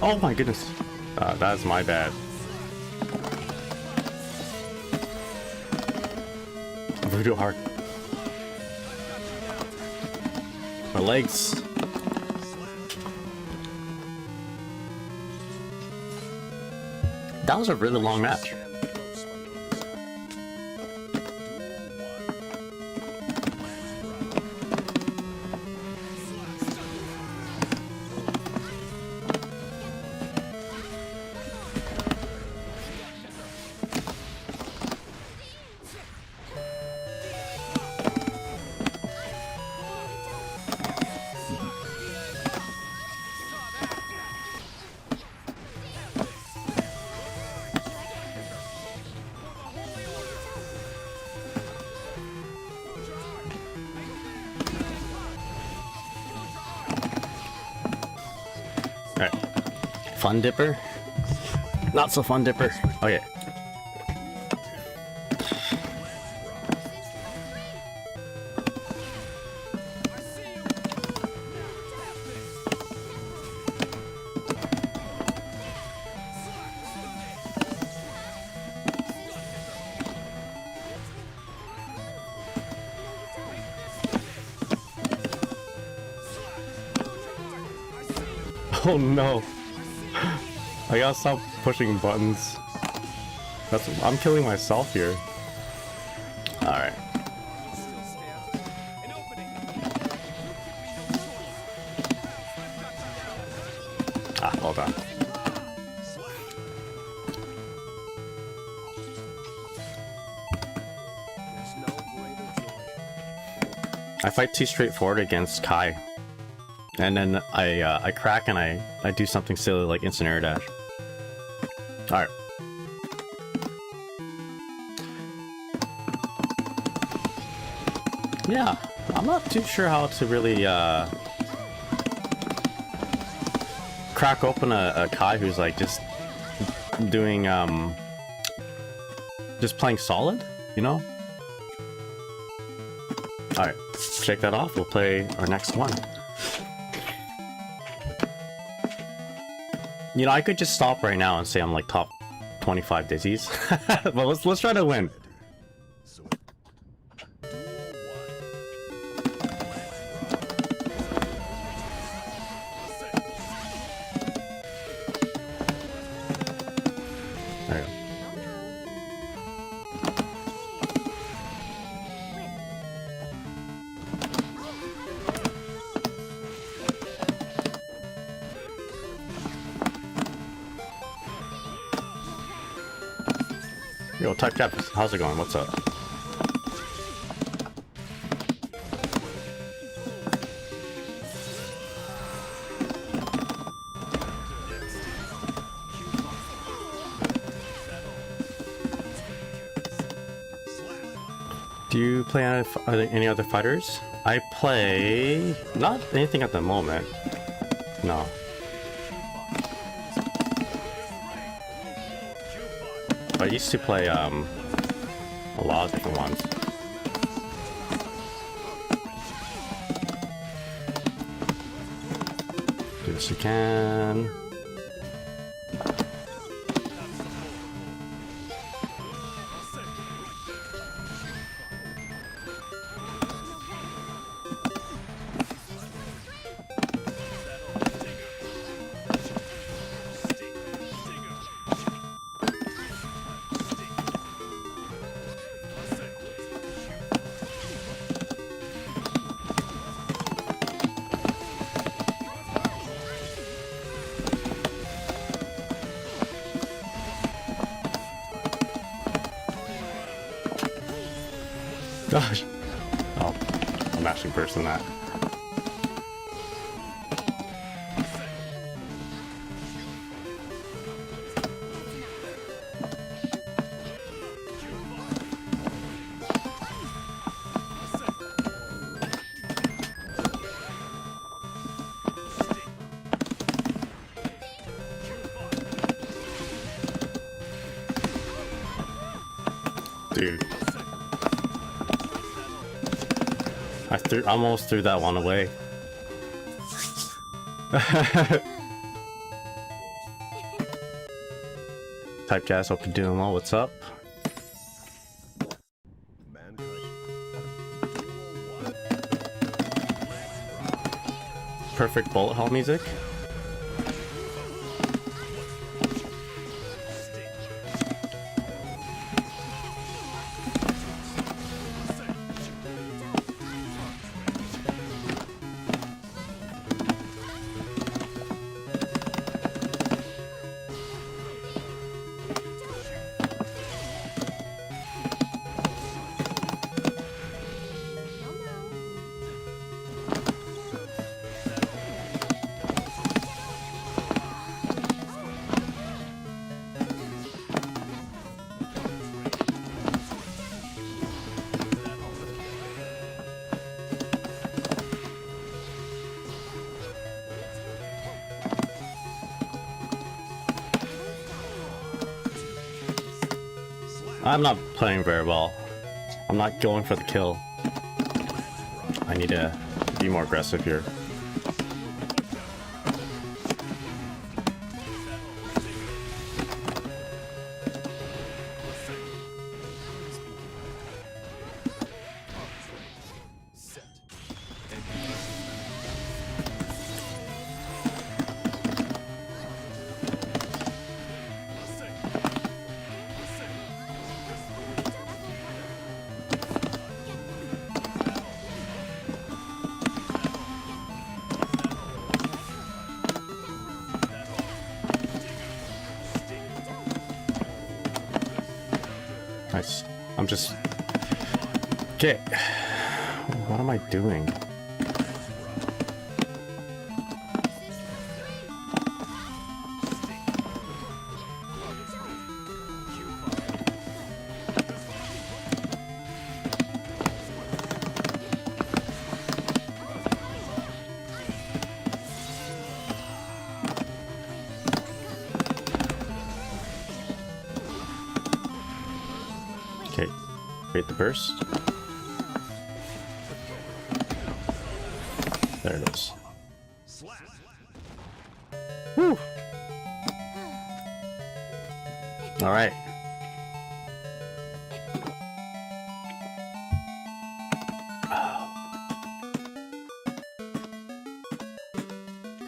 Oh my goodness. That's my bad. Voodoo heart. My legs. That was a really long match. Alright. Fun dipper? Not so fun dipper. Okay. Oh no. I gotta stop pushing buttons. I'm killing myself here. Alright. Ah, well done. I fight too straightforward against Kai. And then I crack and I do something silly like instant air dash. Alright. Yeah, I'm not too sure how to really crack open a Kai who's like just doing just playing solid, you know? Alright, shake that off, we'll play our next one. You know, I could just stop right now and say I'm like top 25 dizzies, but let's try to win. There you go. Yo, Type Cap, how's it going? What's up? Do you play any other fighters? I play... not anything at the moment. No. I used to play a lot of different ones. Do this you can. Gosh. Oh, I'm actually bursting that. Dude. I almost threw that one away. Typecast, hope you're doing well. What's up? Perfect bullet hell music. I'm not playing very well. I'm not going for the kill. I need to be more aggressive here. Nice. I'm just... Okay. What am I doing? Okay, create the burst. There it is. Woo! All right.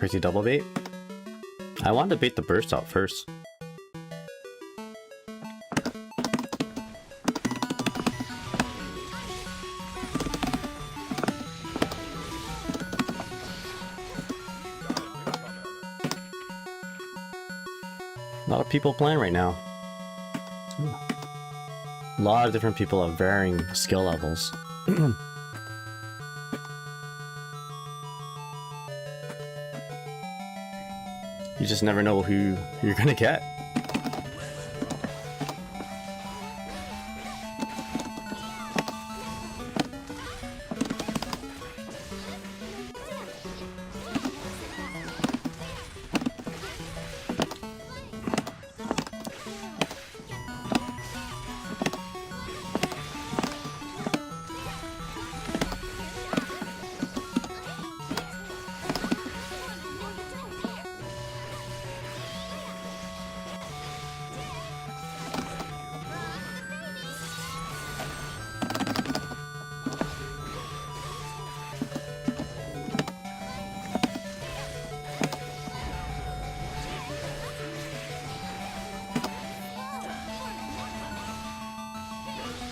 Crazy double bait. I wanted to bait the burst out first. A lot of people playing right now. A lot of different people have varying skill levels. You just never know who you're gonna get.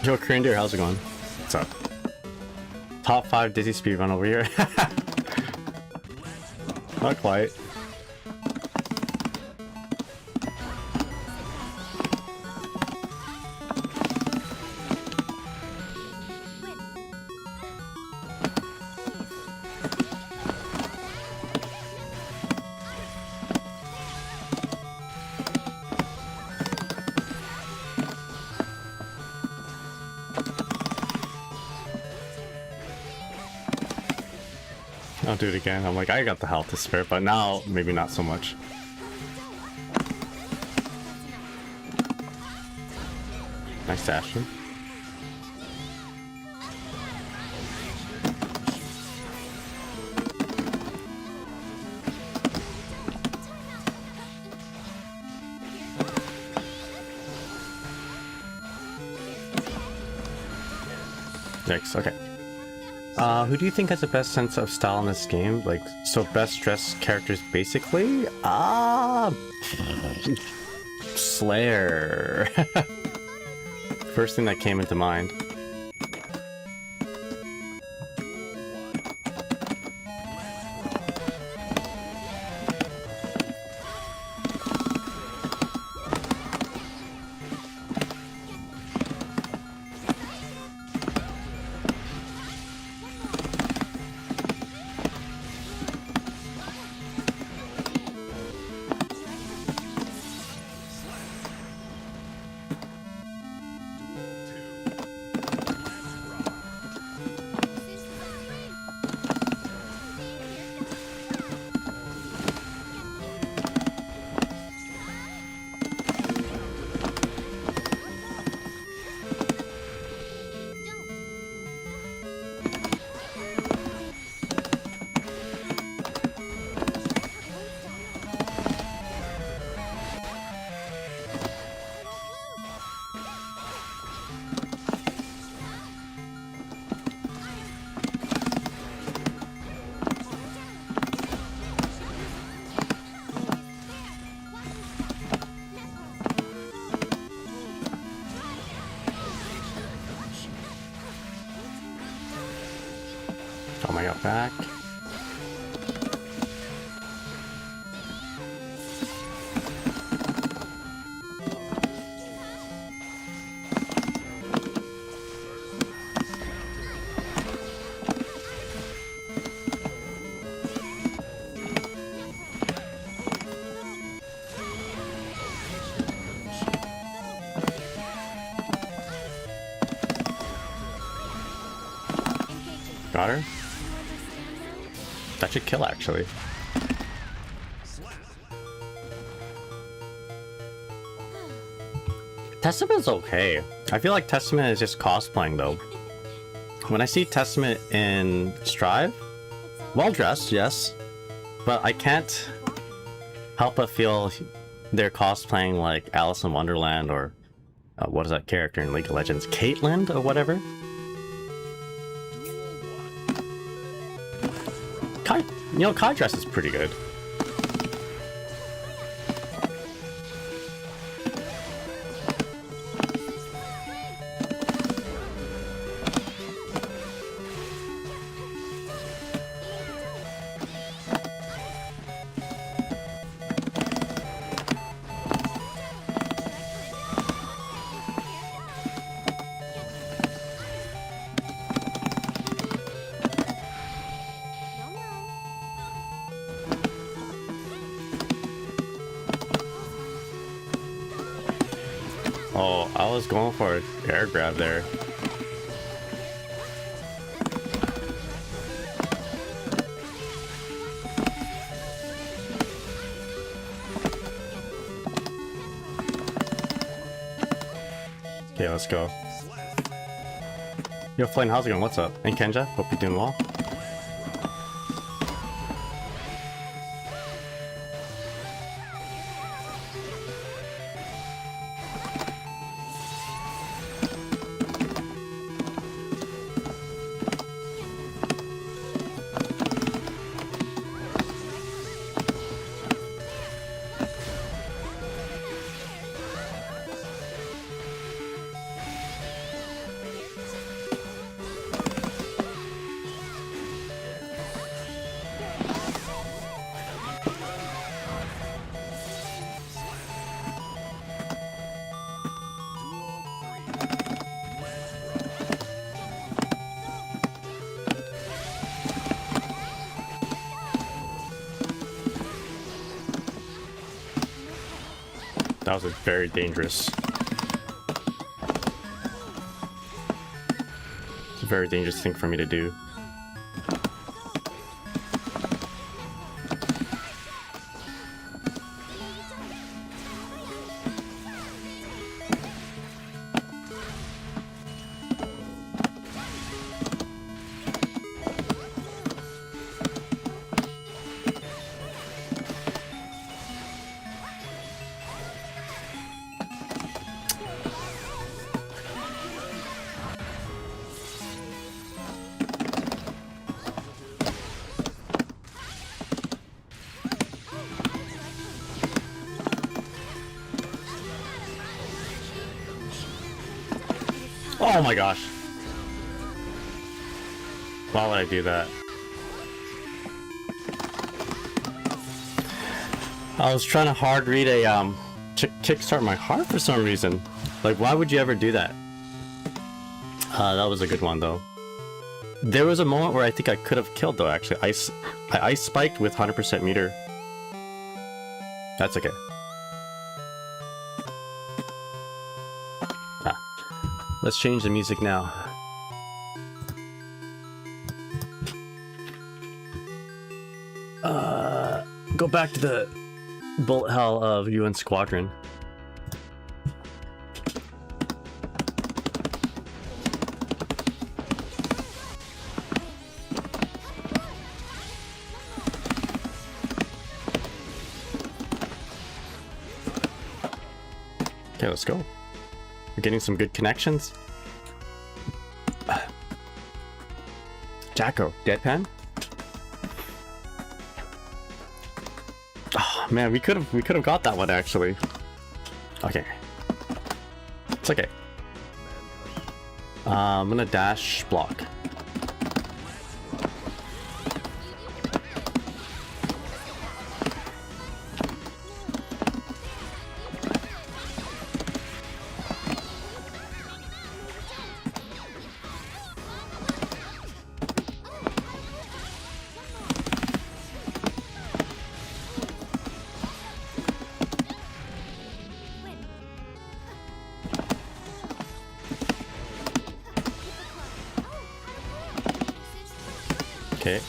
Yo, Korean Deer, how's it going? What's up? Top 5 Dizzy speedrun over here. Not quite. I'll do it again. I'm like, I got the health to spare, but now maybe not so much. Nice action. Yikes, okay. Who do you think has the best sense of style in this game? Like, so best dressed characters basically? Slayer. First thing that came into mind. Oh, I got back. Got her. That should kill, actually. Testament's okay. I feel like Testament is just cosplaying, though. When I see Testament in Strive, well dressed, yes, but I can't help but feel they're cosplaying like Alice in Wonderland or what is that character in League of Legends? Caitlyn or whatever? Kai, you know, Kai dress is pretty good. Oh, I was going for an air grab there. Okay, let's go. Yo, Flynn, how's it going? What's up? And Kenja, hope you're doing well. That was a very dangerous. It's a very dangerous thing for me to do. Oh my gosh. Why would I do that? I was trying to hard read a kickstart my heart for some reason. Like, why would you ever do that? That was a good one though. There was a moment where I think I could have killed though. Actually, I ice spiked with 100% meter. That's okay. Let's change the music now. Go back to the bullet hell of UN Squadron. Okay, let's go. We're getting some good connections. Jacko, deadpan? Oh man, we could have got that one actually. Okay. It's okay. I'm gonna dash block. Okay.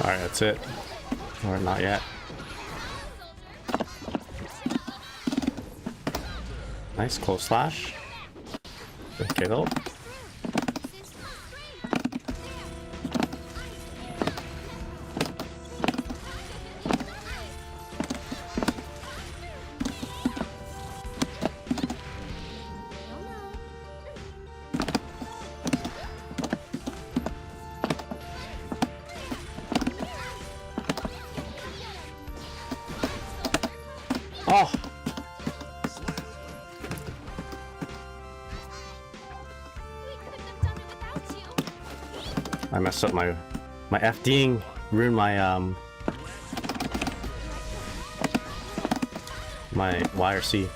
Alright, that's it. Or not yet. Nice, close slash. Okay, though. Oh! I messed up my FDing, ruined my my YRC.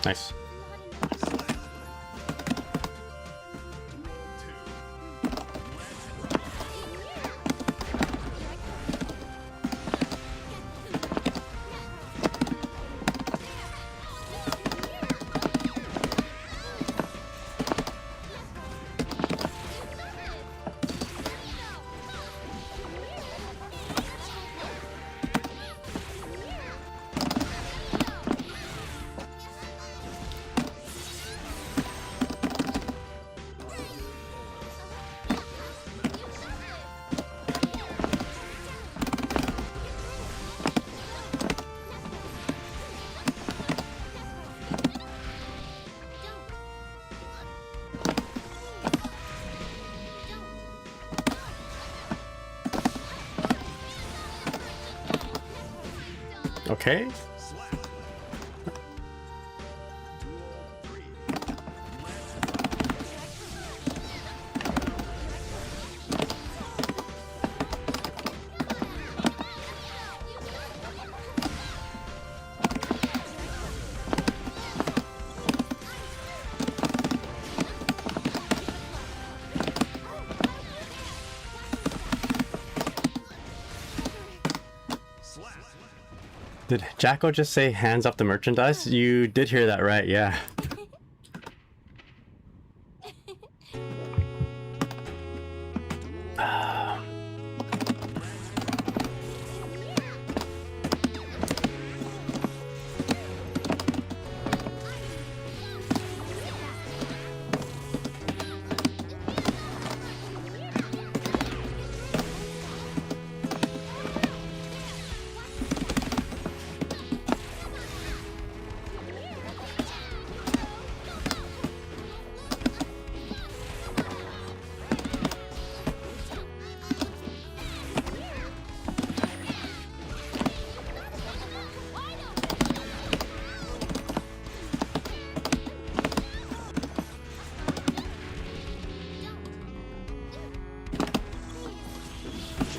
Nice. Okay. Did Jacko just say hands off the merchandise? You did hear that right, yeah.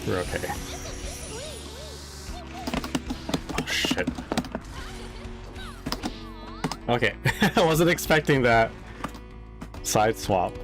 We're okay. Oh shit. Okay, I wasn't expecting that side swap.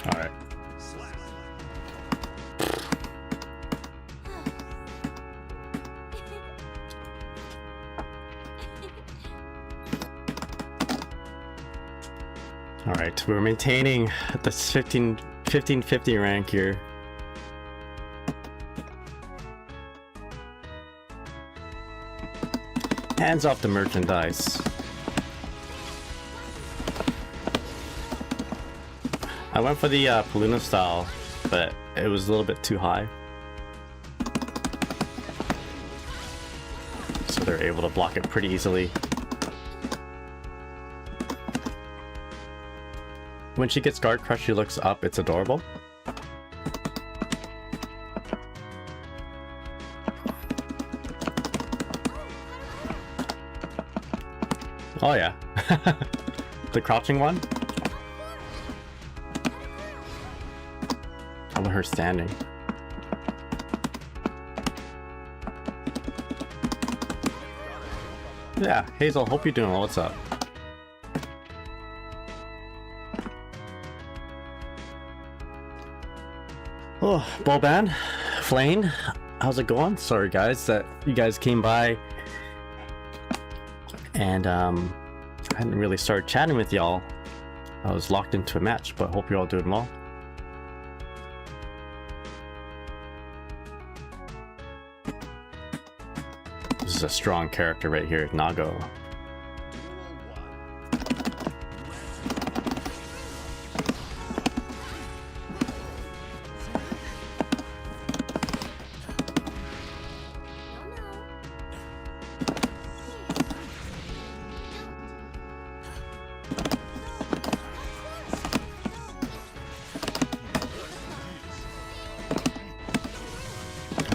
Alright. Alright, we're maintaining the 1550 rank here. Hands off the merchandise. I went for the Paluna style, but it was a little bit too high. So they're able to block it pretty easily. When she gets guard crush, she looks up. It's adorable. Oh yeah. The crouching one? I want her standing. Yeah, Hazel, hope you're doing well. What's up? Oh, Boban, Flane, how's it going? Sorry guys that you guys came by and I hadn't really started chatting with y'all. I was locked into a match, but hope you're all doing well. This is a strong character right here, Nago.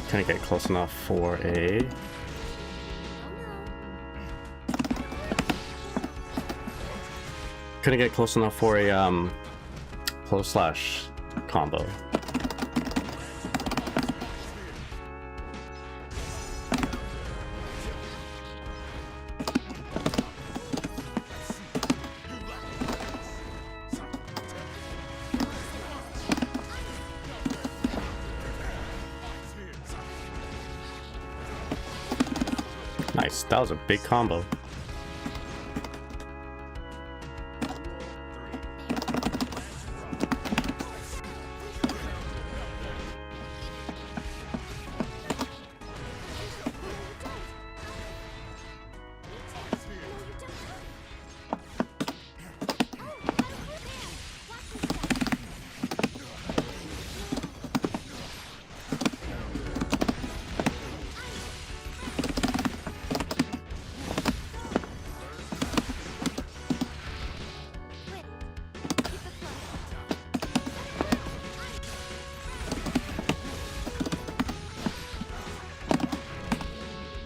Can I get close enough for a... Couldn't get close enough for a close slash combo. Nice, that was a big combo.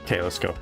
Okay, let's go.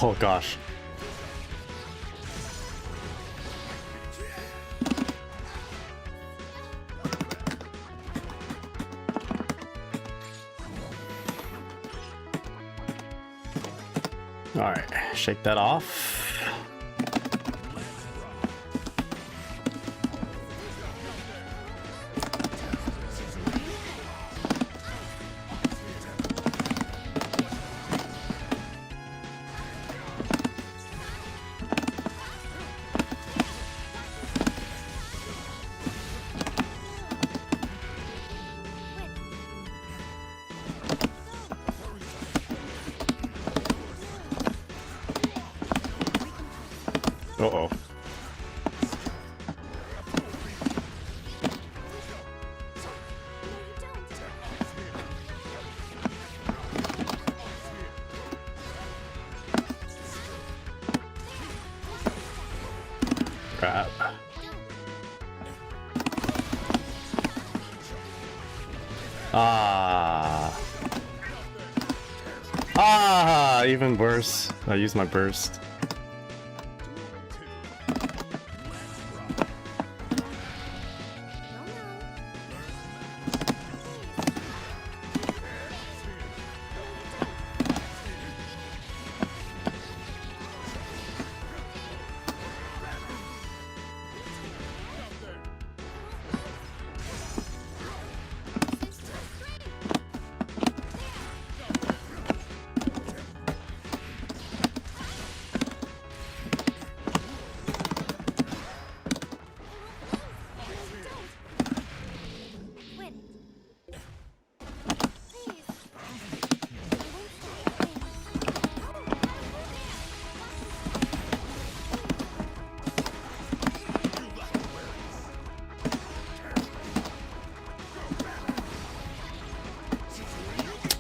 Oh gosh. All right, shake that off. Uh-oh. Crap. Even worse. I used my burst.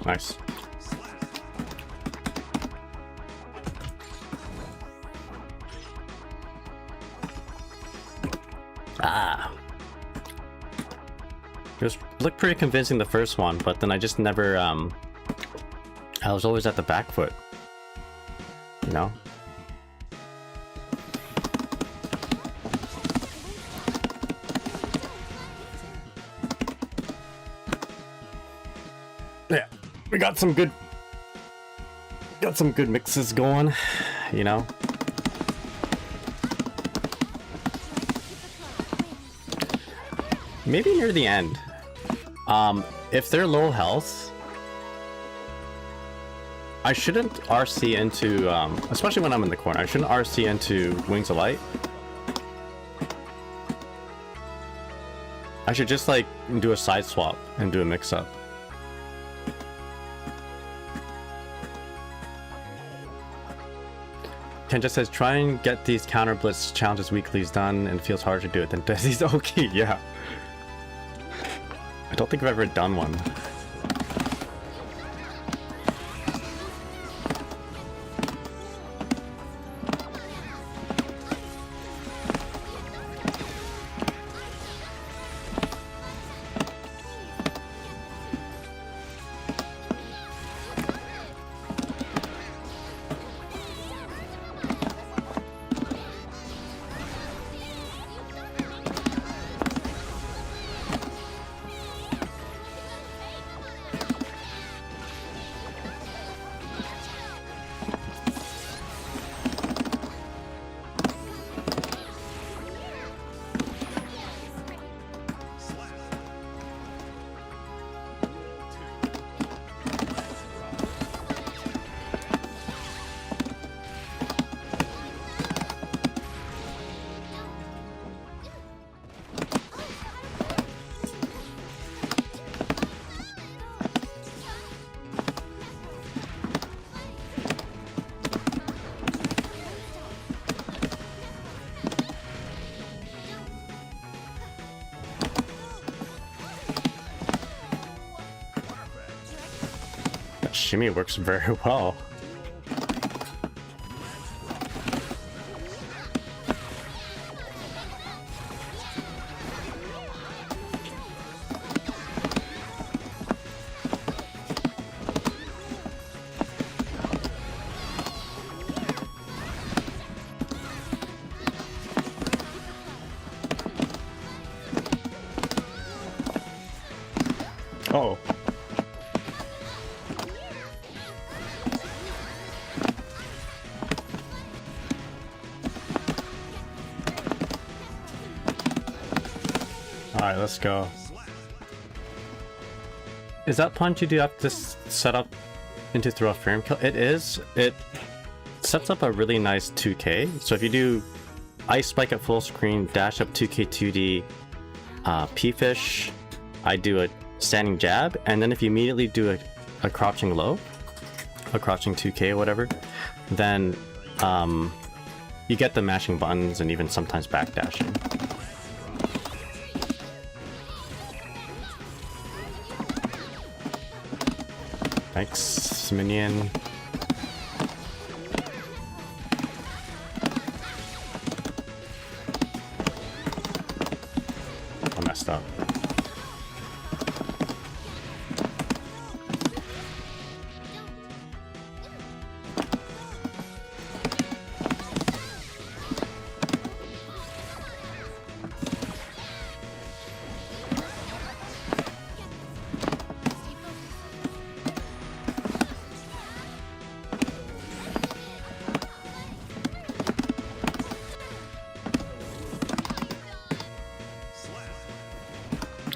Nice. It looked pretty convincing the first one, but then I just never I was always at the back foot, you know? Yeah, we got some good mixes going, you know? Maybe near the end. If they're low health, I shouldn't RC into, especially when I'm in the corner, I shouldn't RC into Wings of Light. I should just like do a side swap and do a mix up. Ken just says, try and get these counter blitz challenges weeklies done, and it feels harder to do it than Desi's. Okay, yeah. I don't think I've ever done one. Shimmy works very well. Oh. Alright, let's go. Is that punch you do have to set up into throw a frame kill? It is. It sets up a really nice 2K. So if you do ice spike at full screen, dash up 2K 2D, P-fish, I do a standing jab, and then if you immediately do a crouching low, a crouching 2K or whatever, then you get the mashing buttons and even sometimes backdashing. Thanks, minion. I messed up.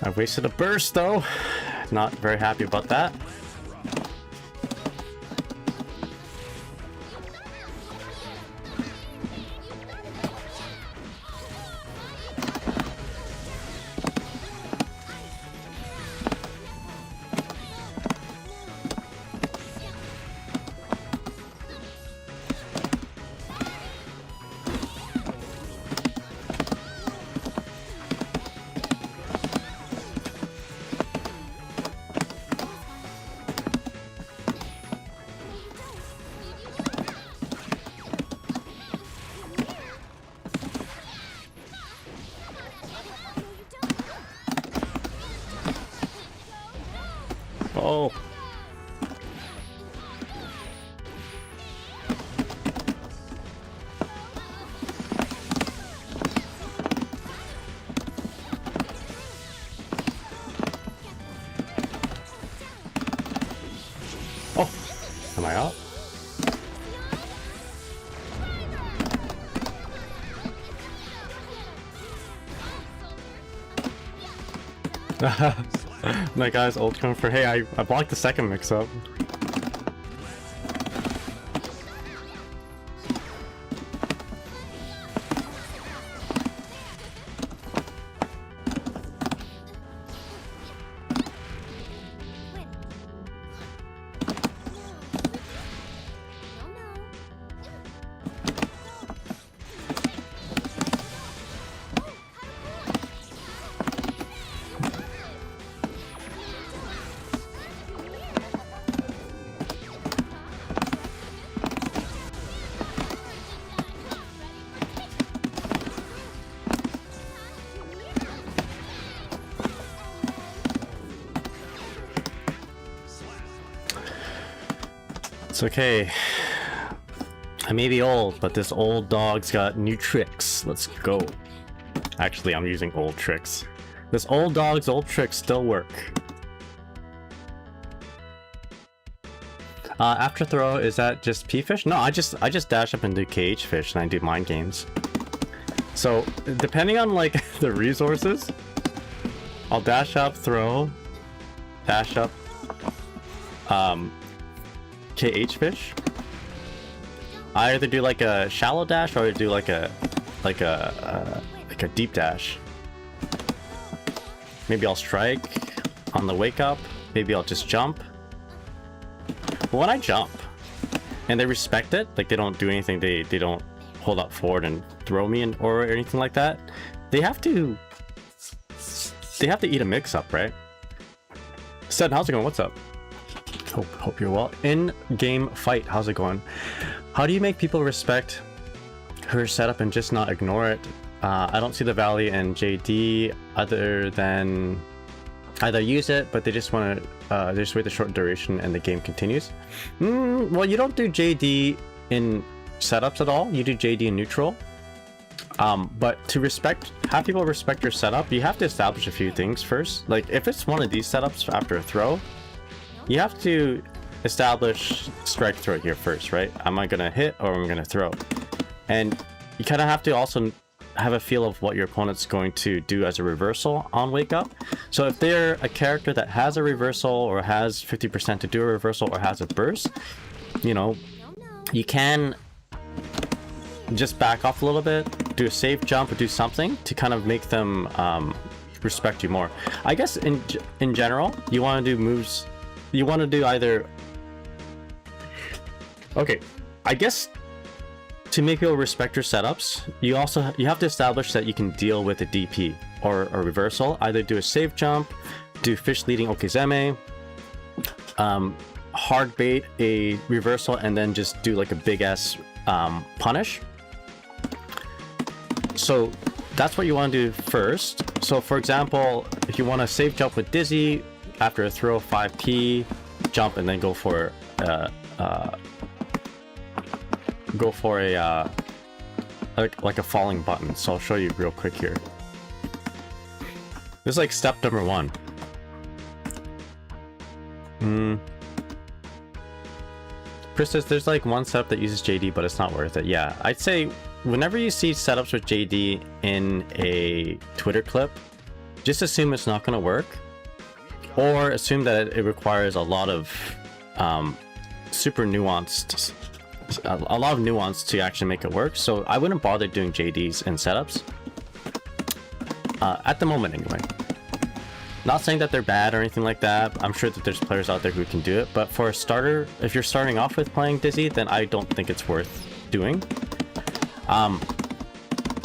I wasted a burst though. Not very happy about that. Oh. Am I out? My guy's ult coming for. Hey, I blocked the second mix-up. It's okay. I may be old, but this old dog's got new tricks. Let's go. Actually, I'm using old tricks. This old dog's old tricks still work. After throw, is that just P-fish? No, I just dash up and do KH fish and I do mind games. So depending on like the resources, I'll dash up, throw, dash up, KH fish. I either do like a shallow dash or I do like a deep dash. Maybe I'll strike on the wake up. Maybe I'll just jump. But when I jump and they respect it, like they don't do anything, they don't hold up forward and throw me in or anything like that, they have to eat a mix up, right? Seth, how's it going? What's up? Hope you're well. In-game fight, how's it going? How do you make people respect her setup and just not ignore it? I don't see the value in JD other than either use it, but they just want to they just wait the short duration and the game continues. Well, you don't do JD in setups at all. You do JD in neutral. But to have people respect your setup, you have to establish a few things first. Like if it's one of these setups after a throw, you have to establish strike throw here first, right? Am I gonna hit or am I gonna throw? And you kind of have to also have a feel of what your opponent's going to do as a reversal on wake up. So if they're a character that has a reversal or has 50% to do a reversal or has a burst, you know, you can just back off a little bit, do a safe jump or do something to kind of make them respect you more. I guess in general, you want to do moves. You want to do either... Okay, I guess to make people respect your setups, you have to establish that you can deal with a DP or a reversal. Either do a safe jump, do fish leading Okizeme, hard bait a reversal, and then just do like a big ass punish. So that's what you want to do first. So for example, if you want to safe jump with Dizzy, after a throw 5p, jump and then go for a like a falling button. So I'll show you real quick here. This is like step number 1. Chris says there's like one setup that uses JD, but it's not worth it. Yeah, I'd say whenever you see setups with JD in a Twitter clip, just assume it's not going to work. Or assume that it requires a lot of super nuanced, a lot of nuance to actually make it work. So I wouldn't bother doing JDs in setups. At the moment anyway. Not saying that they're bad or anything like that. I'm sure that there's players out there who can do it. But for a starter, if you're starting off with playing Dizzy, then I don't think it's worth doing.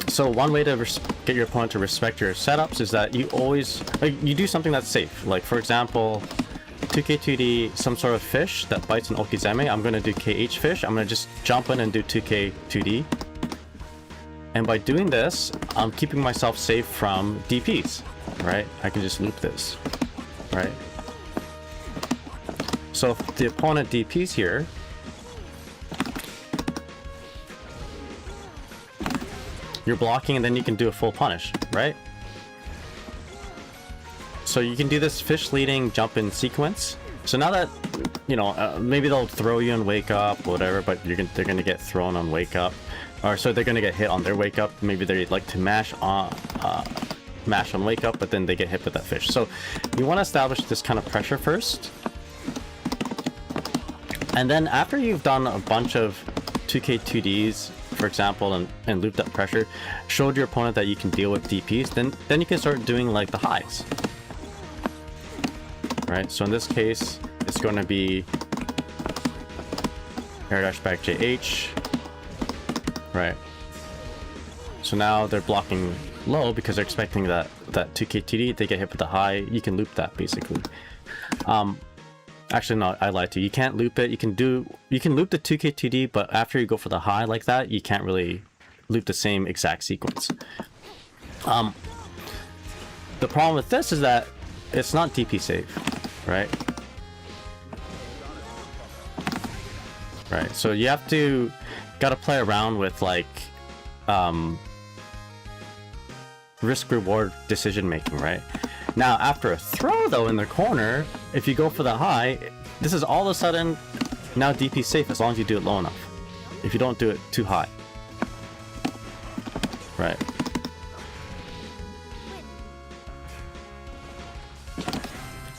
So one way to get your opponent to respect your setups is that you always you do something that's safe. Like for example, 2k2d some sort of fish that bites an Okizeme. I'm gonna do KH fish. I'm gonna just jump in and do 2k2d. And by doing this, I'm keeping myself safe from DPs. Right? I can just loop this. Right? So if the opponent DPs here, you're blocking and then you can do a full punish, right? So you can do this fish leading jump in sequence. So now that, you know, maybe they'll throw you on wake up, whatever, but they're gonna get thrown on wake up, or so they're gonna get hit on their wake up. Maybe they like to mash on wake up, but then they get hit with that fish. So you want to establish this kind of pressure first, and then after you've done a bunch of 2K 2Ds, for example, and looped that pressure, showed your opponent that you can deal with DPs, then you can start doing like the highs. Right, so in this case, it's going to be air dash back JH. Right. So now they're blocking low because they're expecting that 2K 2D. They get hit with the high. You can loop that basically. Actually, no, I lied to you. You can't loop it. You can loop the 2K 2D, but after you go for the high like that, you can't really loop the same exact sequence. The problem with this is that it's not DP safe, right? Right. So you have to gotta play around with like risk reward decision making, right? Now after a throw though in the corner, if you go for the high, this is all of a sudden now DP safe as long as you do it low enough. If you don't do it too high. Right.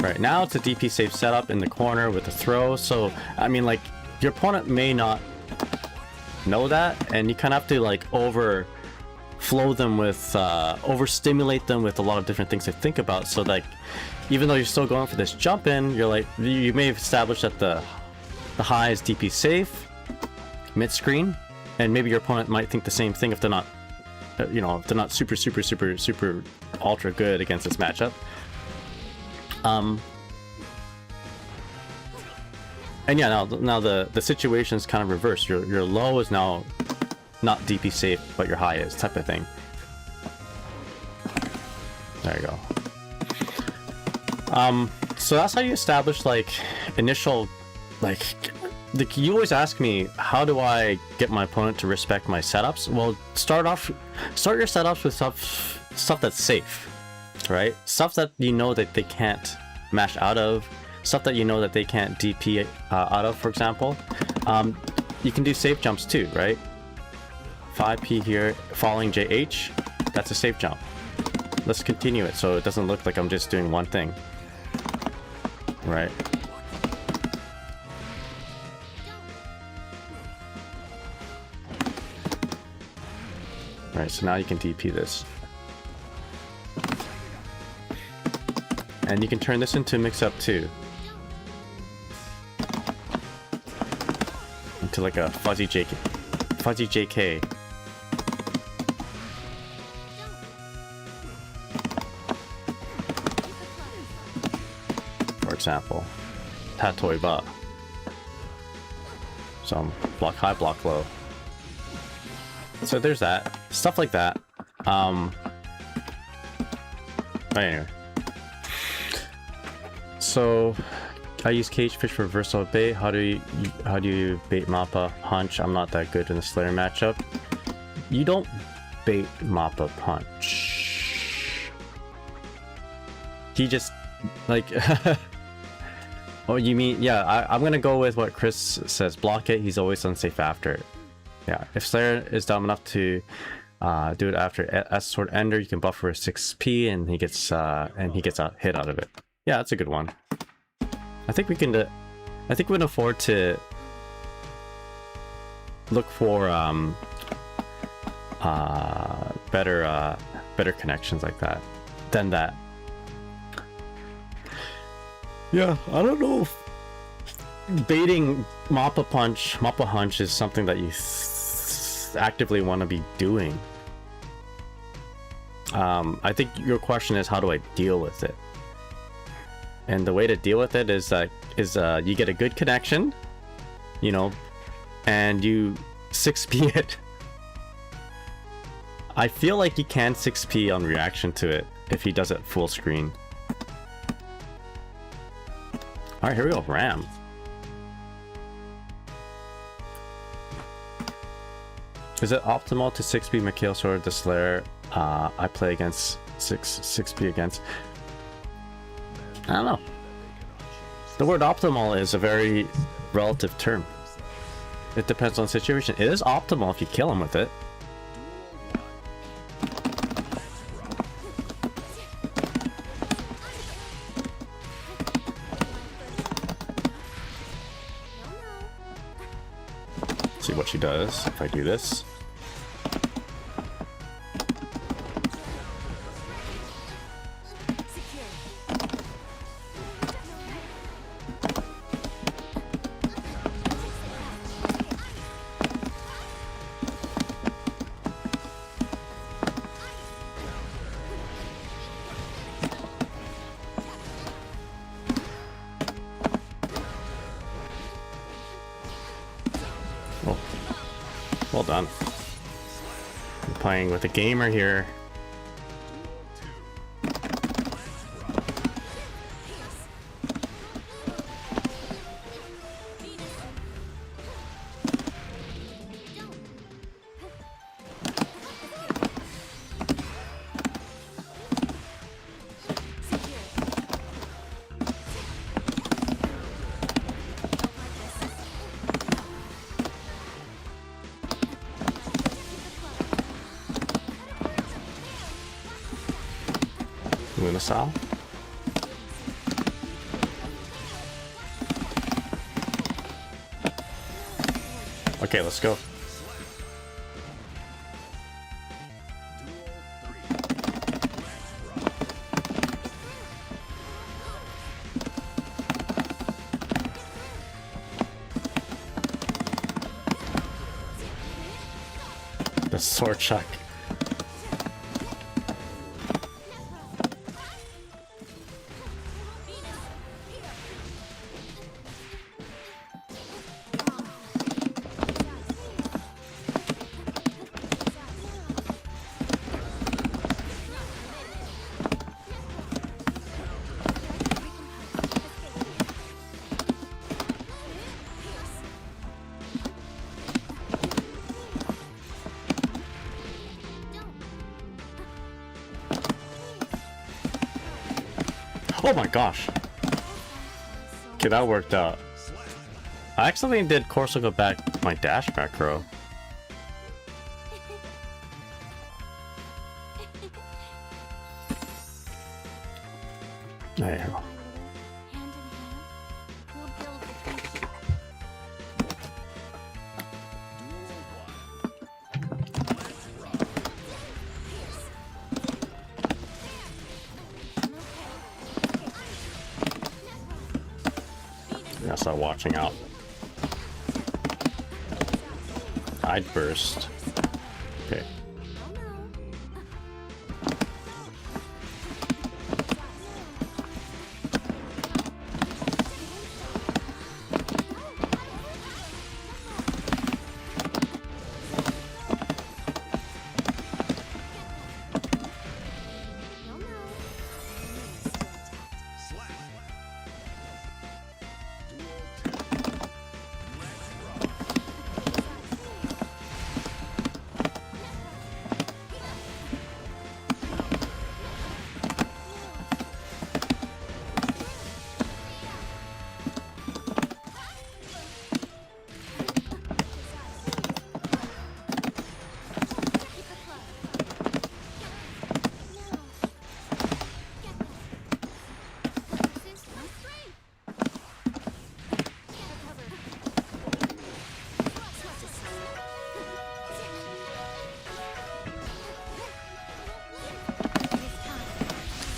Right, now it's a DP safe setup in the corner with a throw, so I mean like your opponent may not know that, and you kind of have to like overflow them with overstimulate them with a lot of different things to think about, so like even though you're still going for this jump in, you're like, you may have established that the high is DP safe mid screen, and maybe your opponent might think the same thing if they're not you know, if they're not super ultra good against this matchup. And yeah, now the situation is kind of reversed. Your low is now not DP safe, but your high is, type of thing. There you go. So that's how you establish like initial, like you always ask me, how do I get my opponent to respect my setups? Well, start your setups with stuff that's safe, right? Stuff that you know that they can't mash out of, stuff that you know that they can't DP out of, for example. You can do safe jumps too, right? 5P here, following JH, that's a safe jump. Let's continue it so it doesn't look like I'm just doing one thing, right? Right, so now you can DP this. And you can turn this into mix-up too. Into like a fuzzy JK. For example, Tatoi Ba. Some block high, block low. So there's that. Stuff like that. But anyway. So I use cage fish for versatile bait. How do you bait Mappa punch? I'm not that good in the Slayer matchup. You don't bait Mappa punch. He just like oh, you mean, yeah, I'm gonna go with what Chris says. Block it, he's always unsafe after. Yeah, if Slayer is dumb enough to do it after S sword ender, you can buff for a 6p and he gets a hit out of it. Yeah, that's a good one. I think we can afford to look for better connections like that than that. Yeah, I don't know if baiting Mappa Hunch is something that you actively want to be doing. I think your question is, how do I deal with it? And the way to deal with it is you get a good connection, you know, and you 6p it. I feel like you can 6p on reaction to it if he does it full screen. Alright, here we go, Ram. Is it optimal to 6p Mikhail Sword the Slayer I play against 6p against? I don't know. The word optimal is a very relative term. It depends on the situation. It is optimal if you kill him with it. See what she does if I do this. Well done. I'm playing with a gamer here. Style. Okay, let's go. The sword chuck. Oh my gosh. Okay, that worked out. I accidentally did Corsica back my dash macro. There you go. Start watching out. I'd burst. Okay.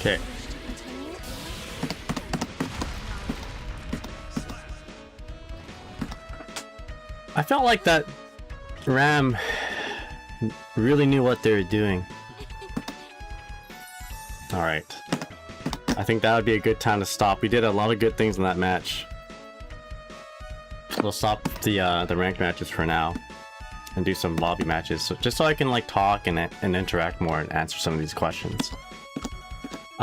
Okay. I felt like that Ram really knew what they were doing. Alright. I think that would be a good time to stop. We did a lot of good things in that match. We'll stop the ranked matches for now and do some lobby matches, so just so I can like talk and interact more and answer some of these questions.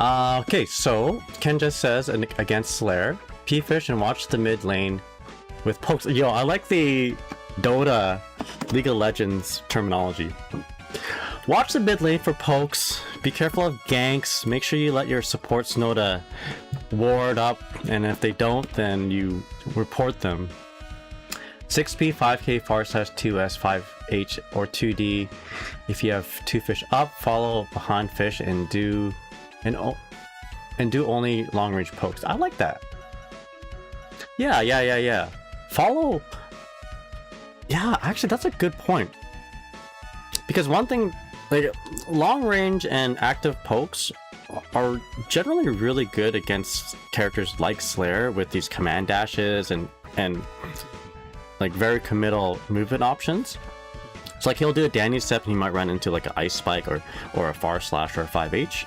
Okay, so Ken just says against Slayer, P-Fish and watch the mid lane with pokes. Yo, I like the Dota League of Legends terminology. Watch the mid lane for pokes. Be careful of ganks. Make sure you let your supports know to ward up, and if they don't, then you report them. 6P, 5K, // 2S, 5H, or 2D. If you have 2 fish up, follow behind fish and do only long range pokes. I like that. Yeah. Follow. Yeah, actually, that's a good point. Because one thing, like, long range and active pokes are generally really good against characters like Slayer with these command dashes and like very committal movement options. So like he'll do a Danny step and he might run into like an ice spike or a // or a 5H.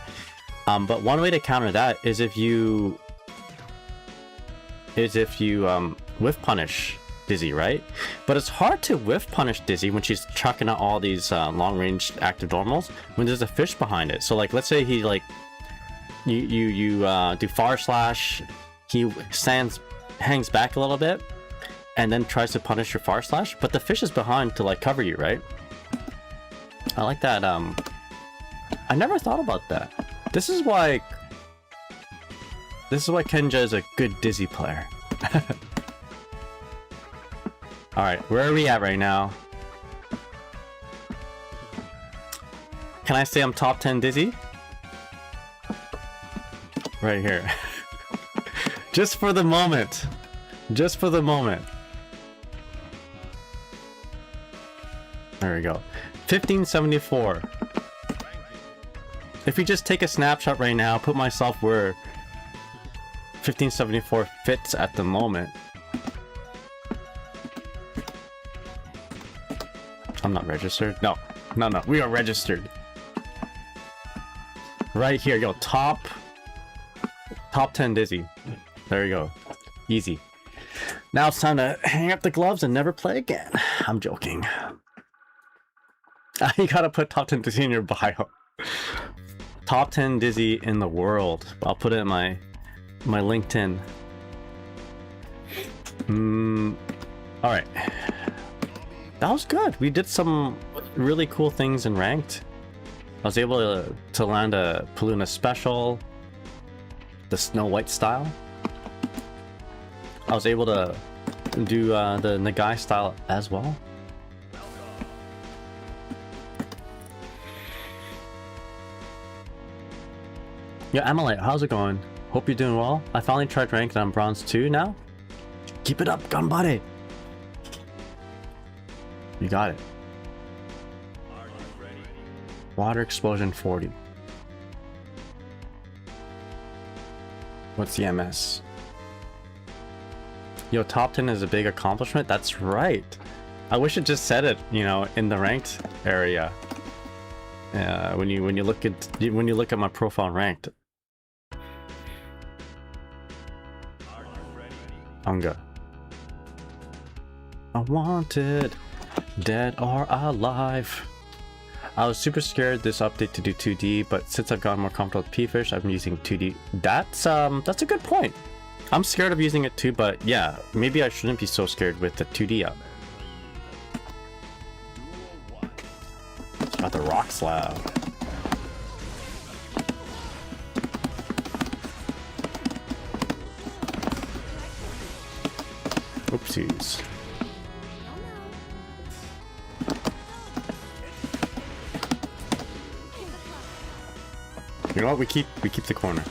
But one way to counter that is if you whiff punish Dizzy, right? But it's hard to whiff punish Dizzy when she's chucking out all these long range active normals when there's a fish behind it. So like let's say he like you do // he hangs back a little bit and then tries to punish your // but the fish is behind to like cover you, right? I like that. I never thought about that. This is why Kenja is a good Dizzy player. Alright, where are we at right now? Can I say I'm top 10 Dizzy? Right here. Just for the moment. Just for the moment. There we go. 1574. If you just take a snapshot right now, put myself where 1574 fits at the moment. I'm not registered. No. We are registered. Right here, yo, top 10 Dizzy. There you go. Easy. Now it's time to hang up the gloves and never play again. I'm joking. You gotta put top 10 Dizzy in your bio. Top 10 Dizzy in the world. I'll put it in my LinkedIn. Alright. That was good. We did some really cool things in ranked. I was able to land a Paluna special, the Snow White style. I was able to do the Nagai style as well. Yeah, Amalite, how's it going? Hope you're doing well. I finally tried ranked and I'm bronze 2 now. Keep it up, Gunbody! You got it. Water explosion 40. What's the MS? Yo, top 10 is a big accomplishment? That's right. I wish it just said it, you know, in the ranked area. When you look at my profile in ranked. Unga. Unwanted. Dead or alive. I was super scared this update to do 2D, but since I've gotten more comfortable with P-Fish, I've been using 2D. That's a good point. I'm scared of using it too, but yeah, maybe I shouldn't be so scared with the 2D up. It's got the rock slab. Oopsies. You know what? We keep the corner.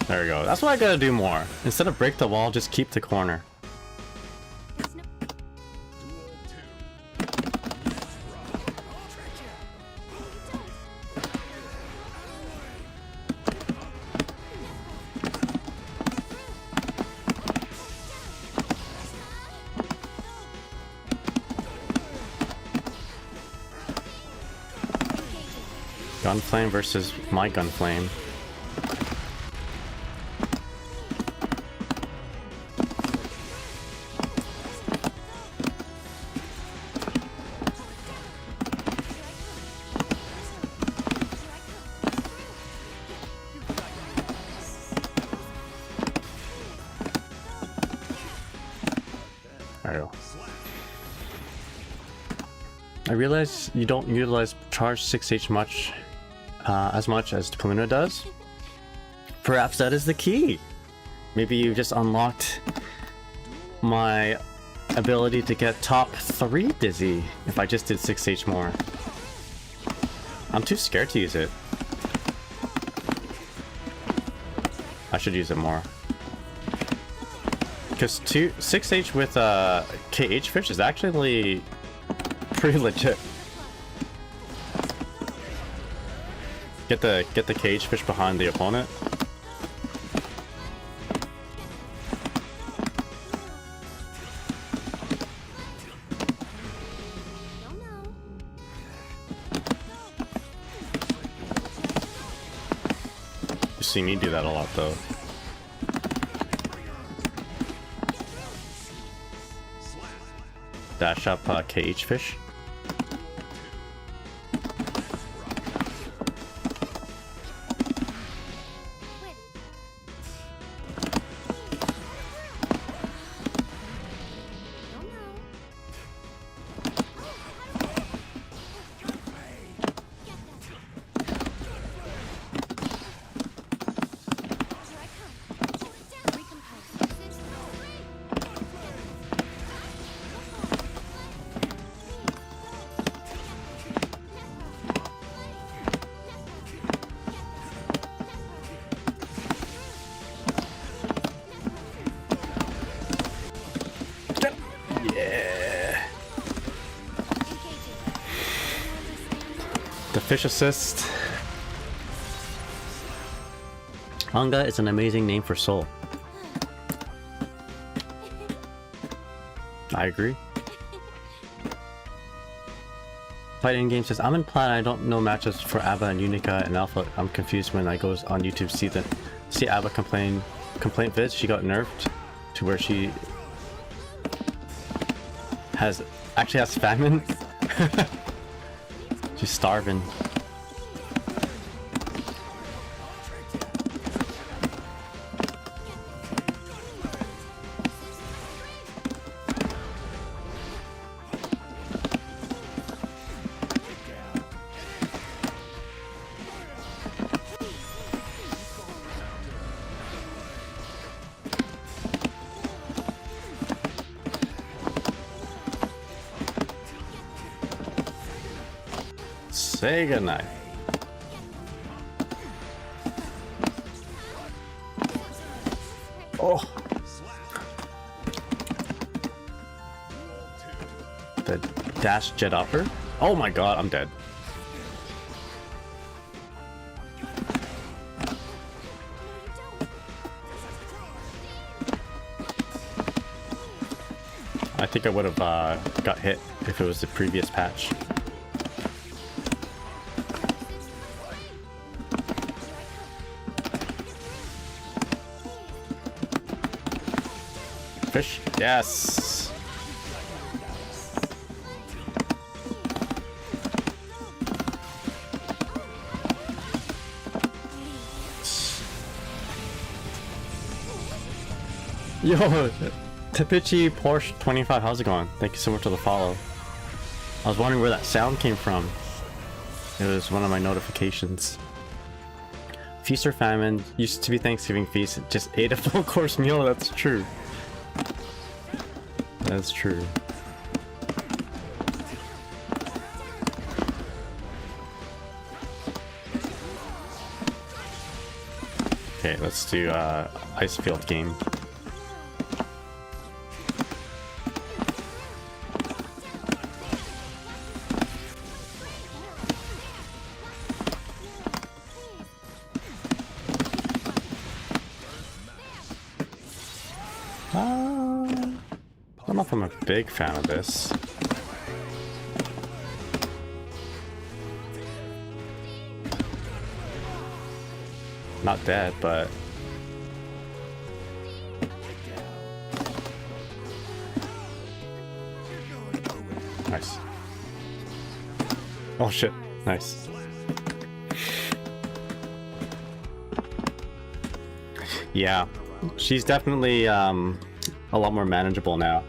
There we go. That's what I gotta do more. Instead of break the wall, just keep the corner. Gunflame versus my Gunflame. There we go. I realize you don't utilize charge 6H as much as Paluna does. Perhaps that is the key. Maybe you just unlocked my ability to get top 3 dizzy if I just did 6H more. I'm too scared to use it. I should use it more. Because 6H with KH fish is actually pretty legit. Get the KH fish behind the opponent. You see me do that a lot though. Dash up KH fish. The fish assist. Anga is an amazing name for soul. I agree. Fighting Game says, I'm in plat, I don't know matches for ABBA and Unica and Alpha. I'm confused when I go on YouTube see ABBA complaint vids. She got nerfed to where she actually has famine. She's starving. Say goodnight. Oh. The dash jet upper. Oh my god, I'm dead. I think I would have got hit if it was the previous patch. Fish? Yes! Yo! Tepichi Porsche 25, how's it going? Thank you so much for the follow. I was wondering where that sound came from. It was one of my notifications. Feast or famine used to be Thanksgiving feast, just ate a full course meal, that's true. That's true. Okay, let's do ice field game. I don't know if I'm a big fan of this. Not dead, but nice. Oh shit, nice. Yeah, she's definitely a lot more manageable now.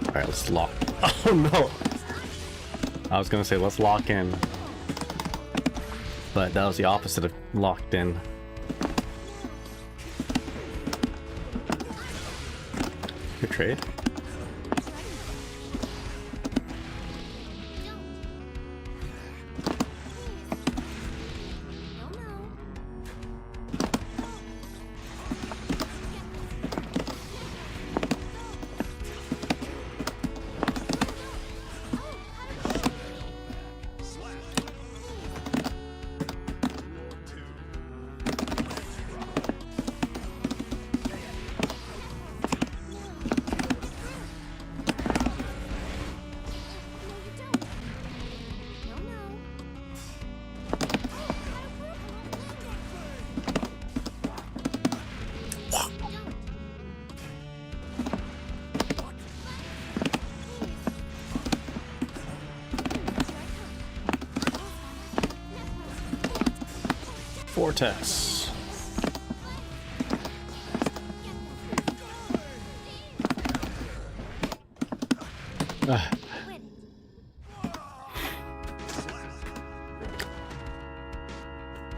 Alright, let's lock. Oh no! I was gonna say, let's lock in. but that was the opposite of locked in. Good trade. Vortex.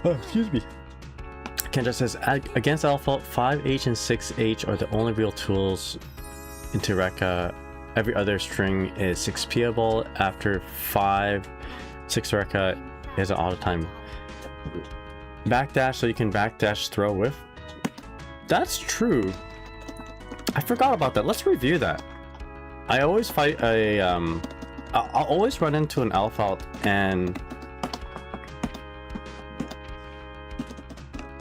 Oh, excuse me. Kendra says, against alpha, 5H and 6H are the only real tools into Rekka. Every other string is 6P-able. After 5, 6 Rekka is an auto time. Backdash, so you can backdash throw with. That's true. I forgot about that. Let's review that. I always fight a I'll always run into an alpha out and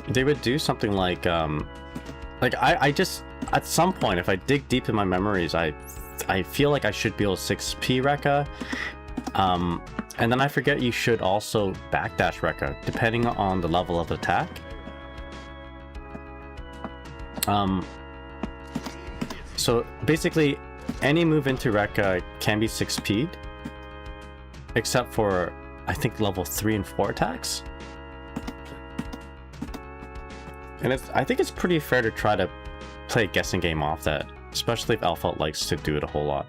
they would do something like I just at some point, if I dig deep in my memories, I feel like I should be able to 6P Rekka. And then I forget you should also backdash Rekka, depending on the level of attack. So basically, any move into Rekka can be 6P'd, except for, I think, level 3 and 4 attacks. And I think it's pretty fair to try to play a guessing game off that, especially if Alpha likes to do it a whole lot.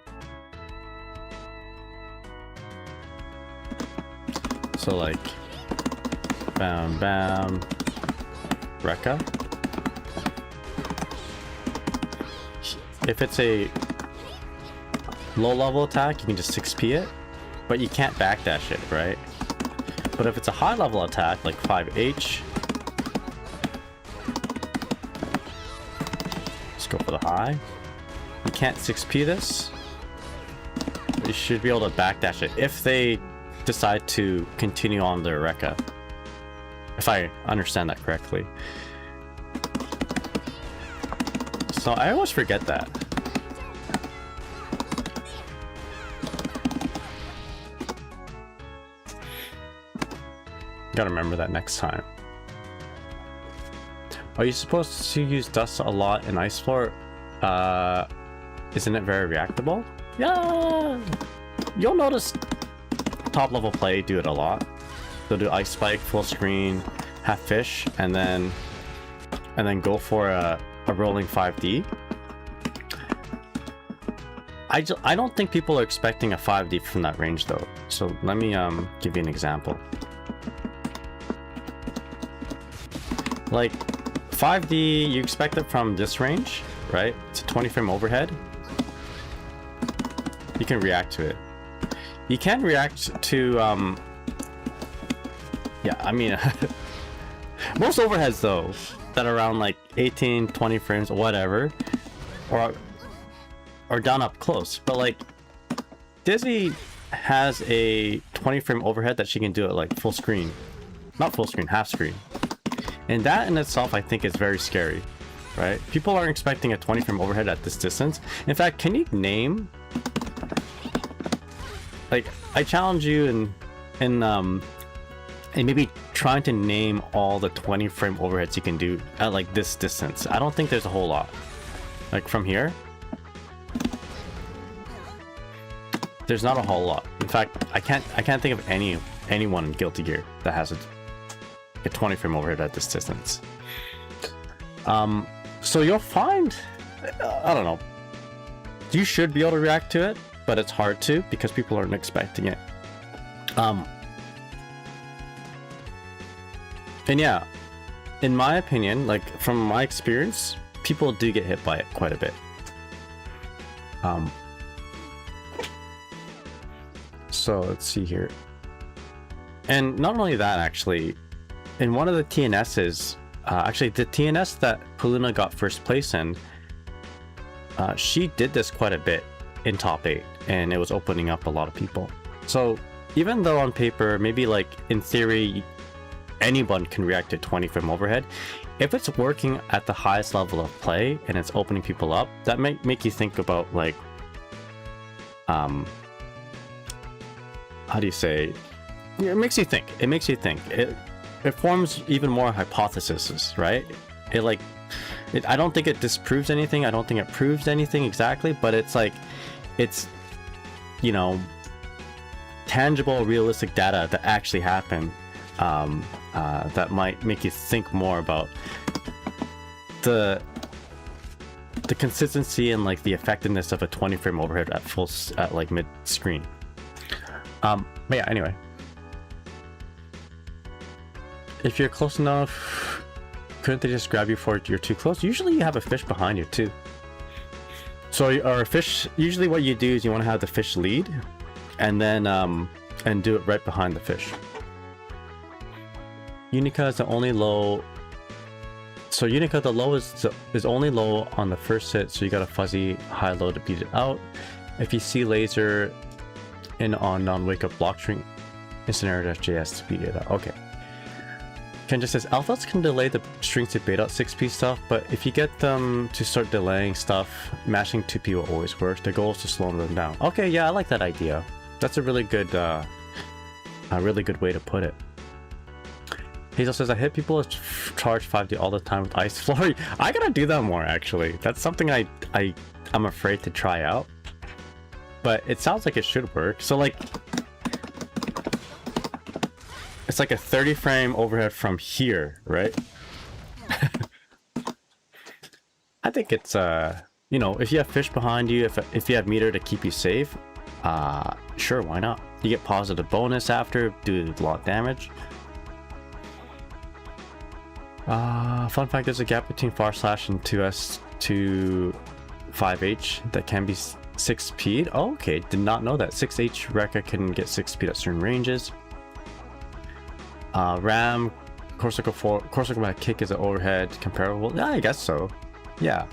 So like, bam, bam, Rekka. If it's a low level attack, you can just 6P it, but you can't backdash it, right? But if it's a high level attack, like 5H, let's go for the high. You can't 6P this. You should be able to backdash it if they decide to continue on their Rekka, if I understand that correctly. So I always forget that. Gotta remember that next time. Are you supposed to use dust a lot in Ice Floor? Isn't it very reactable? Yeah! You'll notice top level play do it a lot. They'll do Ice Spike, full screen, half fish, and then go for a rolling 5D. I don't think people are expecting a 5D from that range though. So let me give you an example. Like 5D, you expect it from this range, right? It's a 20 frame overhead. You can react to it. You can react to, yeah, I mean, most overheads though, that are around like 18, 20 frames or whatever, or down up close. But like, Dizzy has a 20 frame overhead that she can do it like full screen. Not full screen, half screen. And that in itself, I think is very scary, right? People aren't expecting a 20 frame overhead at this distance. In fact, can you name... Like, I challenge you in maybe trying to name all the 20 frame overheads you can do at like this distance. I don't think there's a whole lot. Like from here, there's not a whole lot. In fact, I can't think of anyone in Guilty Gear that has a 20 frame overhead at this distance. So you'll find, I don't know, you should be able to react to it, but it's hard to because people aren't expecting it. And yeah, in my opinion, like from my experience, people do get hit by it quite a bit. So let's see here. And not only that, actually, in one of the TNSs, actually the TNS that Paluna got first place in, she did this quite a bit in top 8, and it was opening up a lot of people. So even though on paper, maybe like in theory, anyone can react to 20 frame overhead, if it's working at the highest level of play and it's opening people up, that might make you think about like, how do you say? It makes you think. It makes you think. It forms even more hypotheses, right? I don't think it disproves anything. I don't think it proves anything exactly, but it's like, it's, you know, tangible, realistic data that actually happen, that might make you think more about the consistency and like the effectiveness of a 20 frame overhead at like mid screen. But yeah, anyway, if you're close enough, couldn't they just grab you for you're too close? Usually you have a fish behind you too. So, or a fish, usually what you do is you want to have the fish lead and then and do it right behind the fish. Unica is the only low. So Unica, the low is only low on the first hit, so you got a fuzzy high low to beat it out. If you see laser in on non-wake up block string in scenario.js to beat it out. Okay. Ken just says alphas can delay the strings to bait out 6p stuff, but if you get them to start delaying stuff, mashing 2p will always work. The goal is to slow them down. Okay, yeah, I like that idea. That's a really good way to put it. Hazel says, I hit people with charge 5D all the time with ice flurry. I gotta do that more, actually. That's something I'm afraid to try out. But it sounds like it should work. So like, it's like a 30 frame overhead from here, right? I think it's, you know, if you have fish behind you, if you have meter to keep you safe, sure, why not? You get positive bonus after, do a lot of damage. Fun fact, there's a gap between far slash and 2S to 5H that can be 6 speed. Oh, okay, did not know that. 6H Rekka can get 6 speed at certain ranges. Ram, Corsica by kick is an overhead comparable. Yeah, I guess so. Yeah.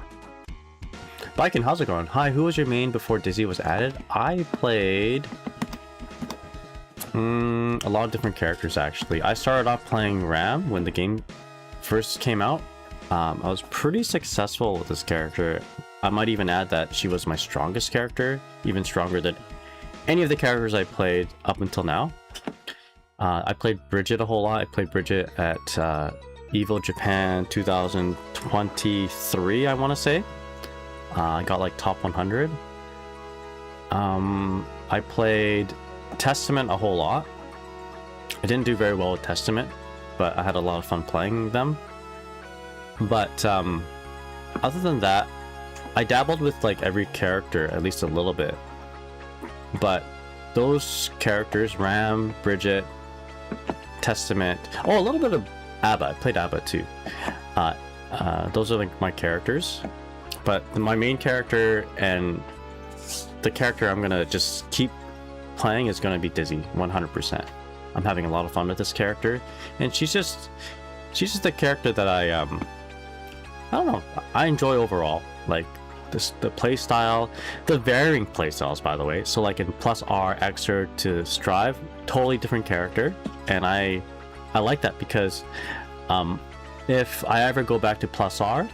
Biken, how's it going? Hi, who was your main before Dizzy was added? I played a lot of different characters, actually. I started off playing Ram when the game first came out. I was pretty successful with this character. I might even add that she was my strongest character, even stronger than any of the characters I played up until now. I played Bridget a whole lot. I played Bridget at EVO Japan 2023, I want to say. I got like top 100. I played Testament a whole lot. I didn't do very well with Testament, but I had a lot of fun playing them. But other than that, I dabbled with like every character at least a little bit. But those characters, Ram, Bridget, Testament, oh, a little bit of Abba. I played Abba too. Those are like my characters. But my main character and the character I'm gonna just keep playing is gonna be Dizzy, 100%. I'm having a lot of fun with this character, and she's just the character that I don't know, I enjoy overall. Like the play style, the varying play styles, by the way. So like in plus R, Xer to Strive, totally different character, and I like that because if I ever go back to plus R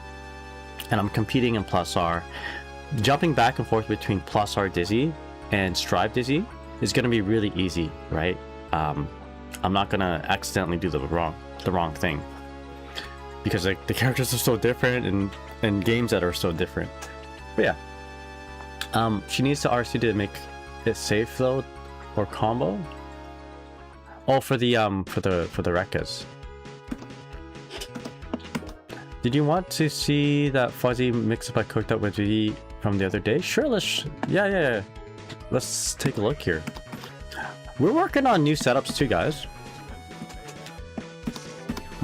and I'm competing in plus R, jumping back and forth between plus R Dizzy and Strive Dizzy is going to be really easy, right? I'm not going to accidentally do the wrong thing because like the characters are so different and games that are so different. But yeah, she needs to RC to make it safe though, or combo. Oh, for the Rekkas. Did you want to see that fuzzy mix-up I cooked up with V from the other day? Sure, yeah. Let's take a look here. We're working on new setups too, guys.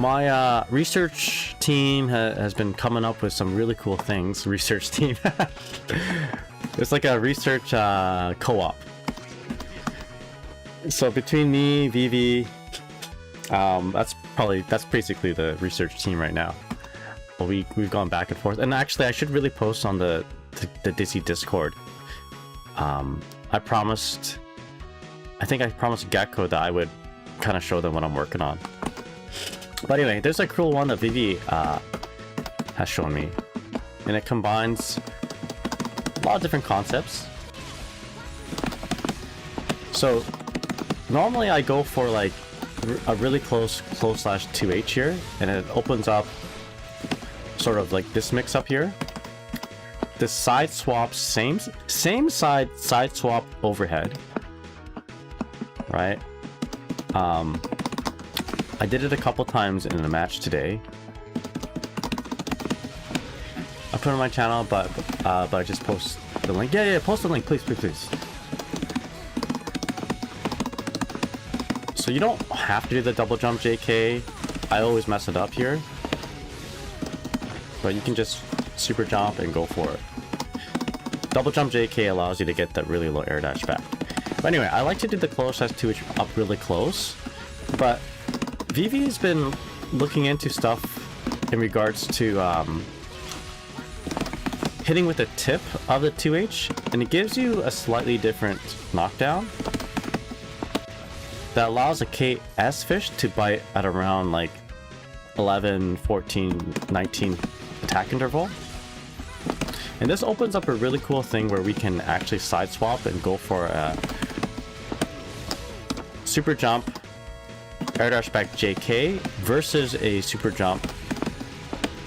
My research team has been coming up with some really cool things. Research team. It's like a research co-op. So between me, Vivi, that's basically the research team right now. But we've gone back and forth, and actually I should really post on the Dizzy Discord. I think I promised Gecko that I would kind of show them what I'm working on. But anyway, there's a cool one that Vivi has shown me, and it combines a lot of different concepts. So normally I go for like a really close slash 2H here, and it opens up sort of like this mix up here. The side swap, same side swap overhead, right? I did it a couple times in a match today. I put it on my channel, but I just post the link. Yeah, post the link, please. So you don't have to do the double jump JK. I always mess it up here, but you can just super jump and go for it. Double jump JK allows you to get that really low air dash back. But anyway, I like to do the close dash 2H up really close, but Vivi's been looking into stuff in regards to hitting with the tip of the 2H, and it gives you a slightly different knockdown that allows a KS fish to bite at around like 11, 14, 19 attack interval. And this opens up a really cool thing where we can actually side swap and go for a super jump air dash back JK versus a super jump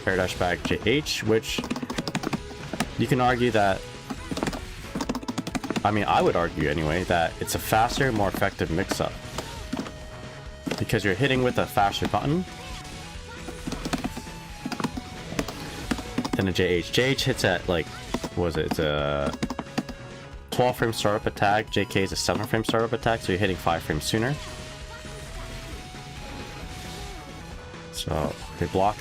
air dash back JH, which you can argue that, I mean, I would argue anyway, that it's a faster, more effective mix-up because you're hitting with a faster button than a JH. JH hits at like, what was it? It's a 12 frame startup attack. JK is a 7 frame startup attack, so you're hitting 5 frames sooner. So they block,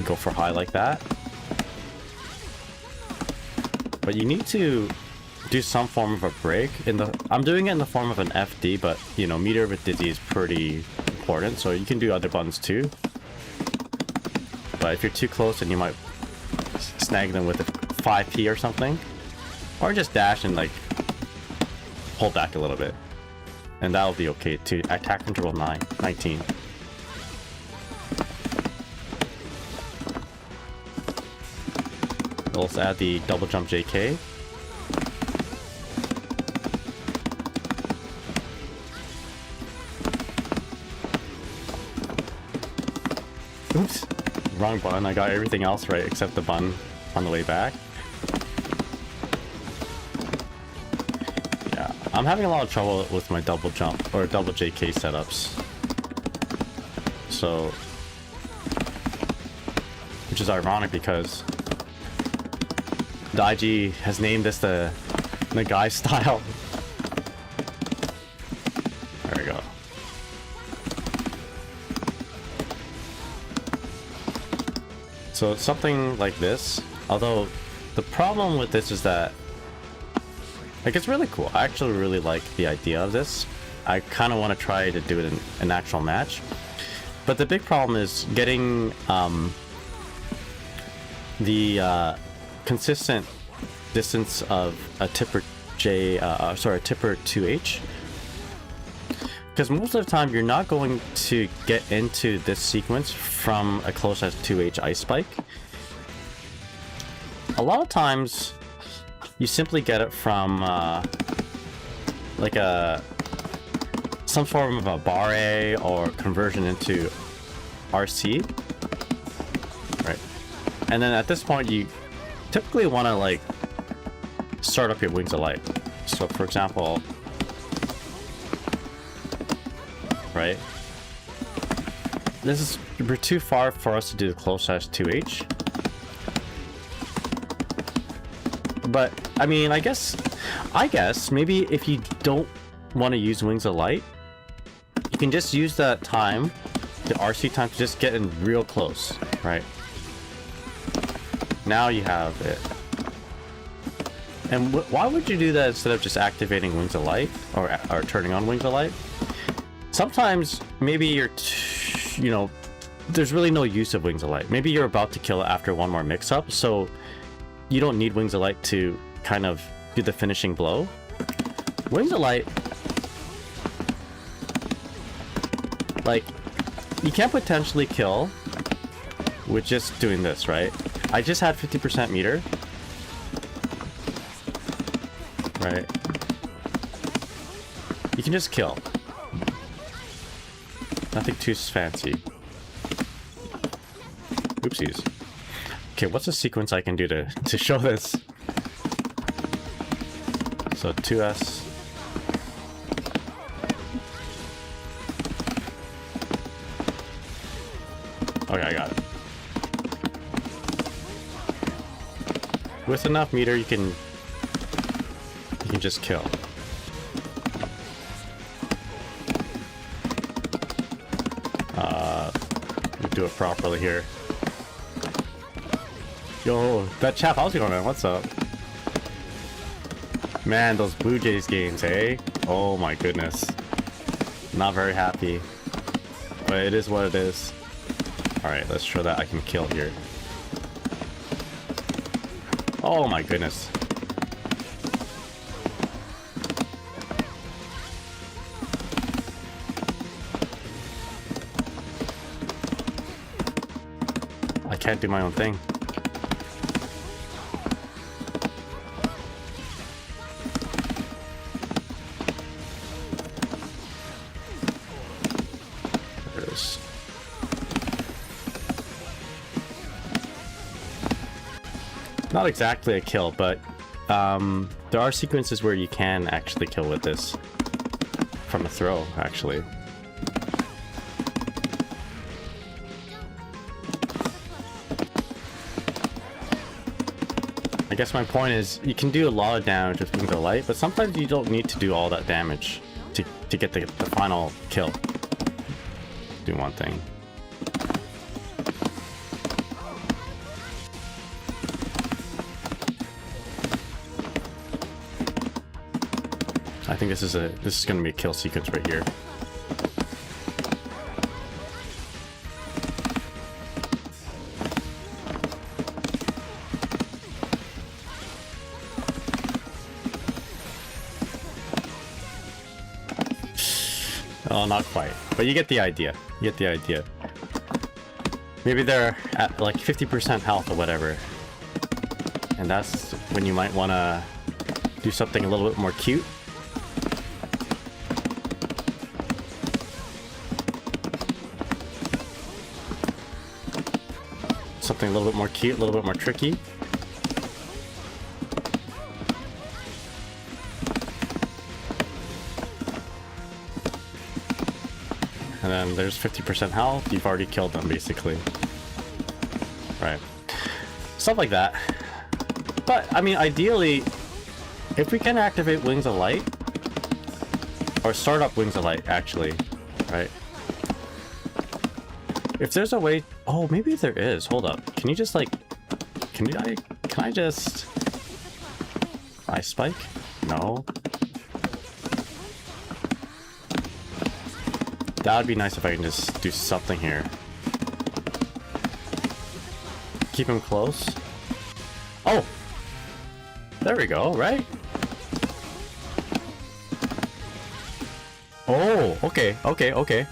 go for high like that, but you need to do some form of a break. I'm doing it in the form of an FD, but you know, meter with Dizzy is pretty important, so you can do other buttons too. But if you're too close, then you might snag them with a 5P or something, or just dash and like pull back a little bit, and that'll be okay too. Attack interval 19. Let's add the double jump JK. Oops, wrong button. I got everything else right except the button on the way back. Yeah, I'm having a lot of trouble with my double jump or double JK setups. So, which is ironic because the IG has named this the guy style. There we go. So it's something like this, although the problem with this is that like it's really cool. I actually really like the idea of this. I kind of want to try to do it in an actual match, but the big problem is getting the consistent distance of a tipper a tipper 2H, because most of the time you're not going to get into this sequence from a close as 2H ice spike. A lot of times you simply get it from like some form of a bar A or conversion into RC, right? And then at this point you typically want to like start up your wings of light. So for example, right, we're too far for us to do the close as 2H, but I mean, I guess maybe if you don't want to use wings of light, you can just use that time the RC time to just get in real close, right? Now you have it. And why would you do that instead of just activating Wings of Light or turning on Wings of Light? Sometimes maybe you're, you know, there's really no use of Wings of Light. Maybe you're about to kill it after one more mix-up, so you don't need Wings of Light to kind of do the finishing blow. Wings of Light, like, you can potentially kill with just doing this, right? I just had 50% meter. Right. You can just kill. Nothing too fancy. Oopsies. Okay, what's a sequence I can do to show this? So 2S. Okay, I got it. With enough meter, you can just kill. Do it properly here. Yo, that chap, how's it going on? What's up? Man, those Blue Jays games, eh? Oh my goodness. Not very happy. But it is what it is. Alright, let's show that I can kill here. Oh my goodness. I can't do my own thing. There it is. Not exactly a kill, but there are sequences where you can actually kill with this from a throw, actually. I guess my point is, you can do a lot of damage with Wings of Light, but sometimes you don't need to do all that damage to get the final kill. Do one thing. I think this is gonna be a kill sequence right here. Oh, not quite. But you get the idea. You get the idea. Maybe they're at like 50% health or whatever. And that's when you might want to do something a little bit more cute. Something a little bit more cute, a little bit more tricky. And then there's 50% health. You've already killed them, basically. Right. Stuff like that. But, I mean, ideally, if we can activate Wings of Light, or start up Wings of Light, actually, right? If there's a way... Oh, maybe there is. Hold up. Can you just, like... Can I just... Ice Spike? No. That would be nice if I can just do something here. Keep him close. Oh! There we go, right? Oh, okay, okay, okay.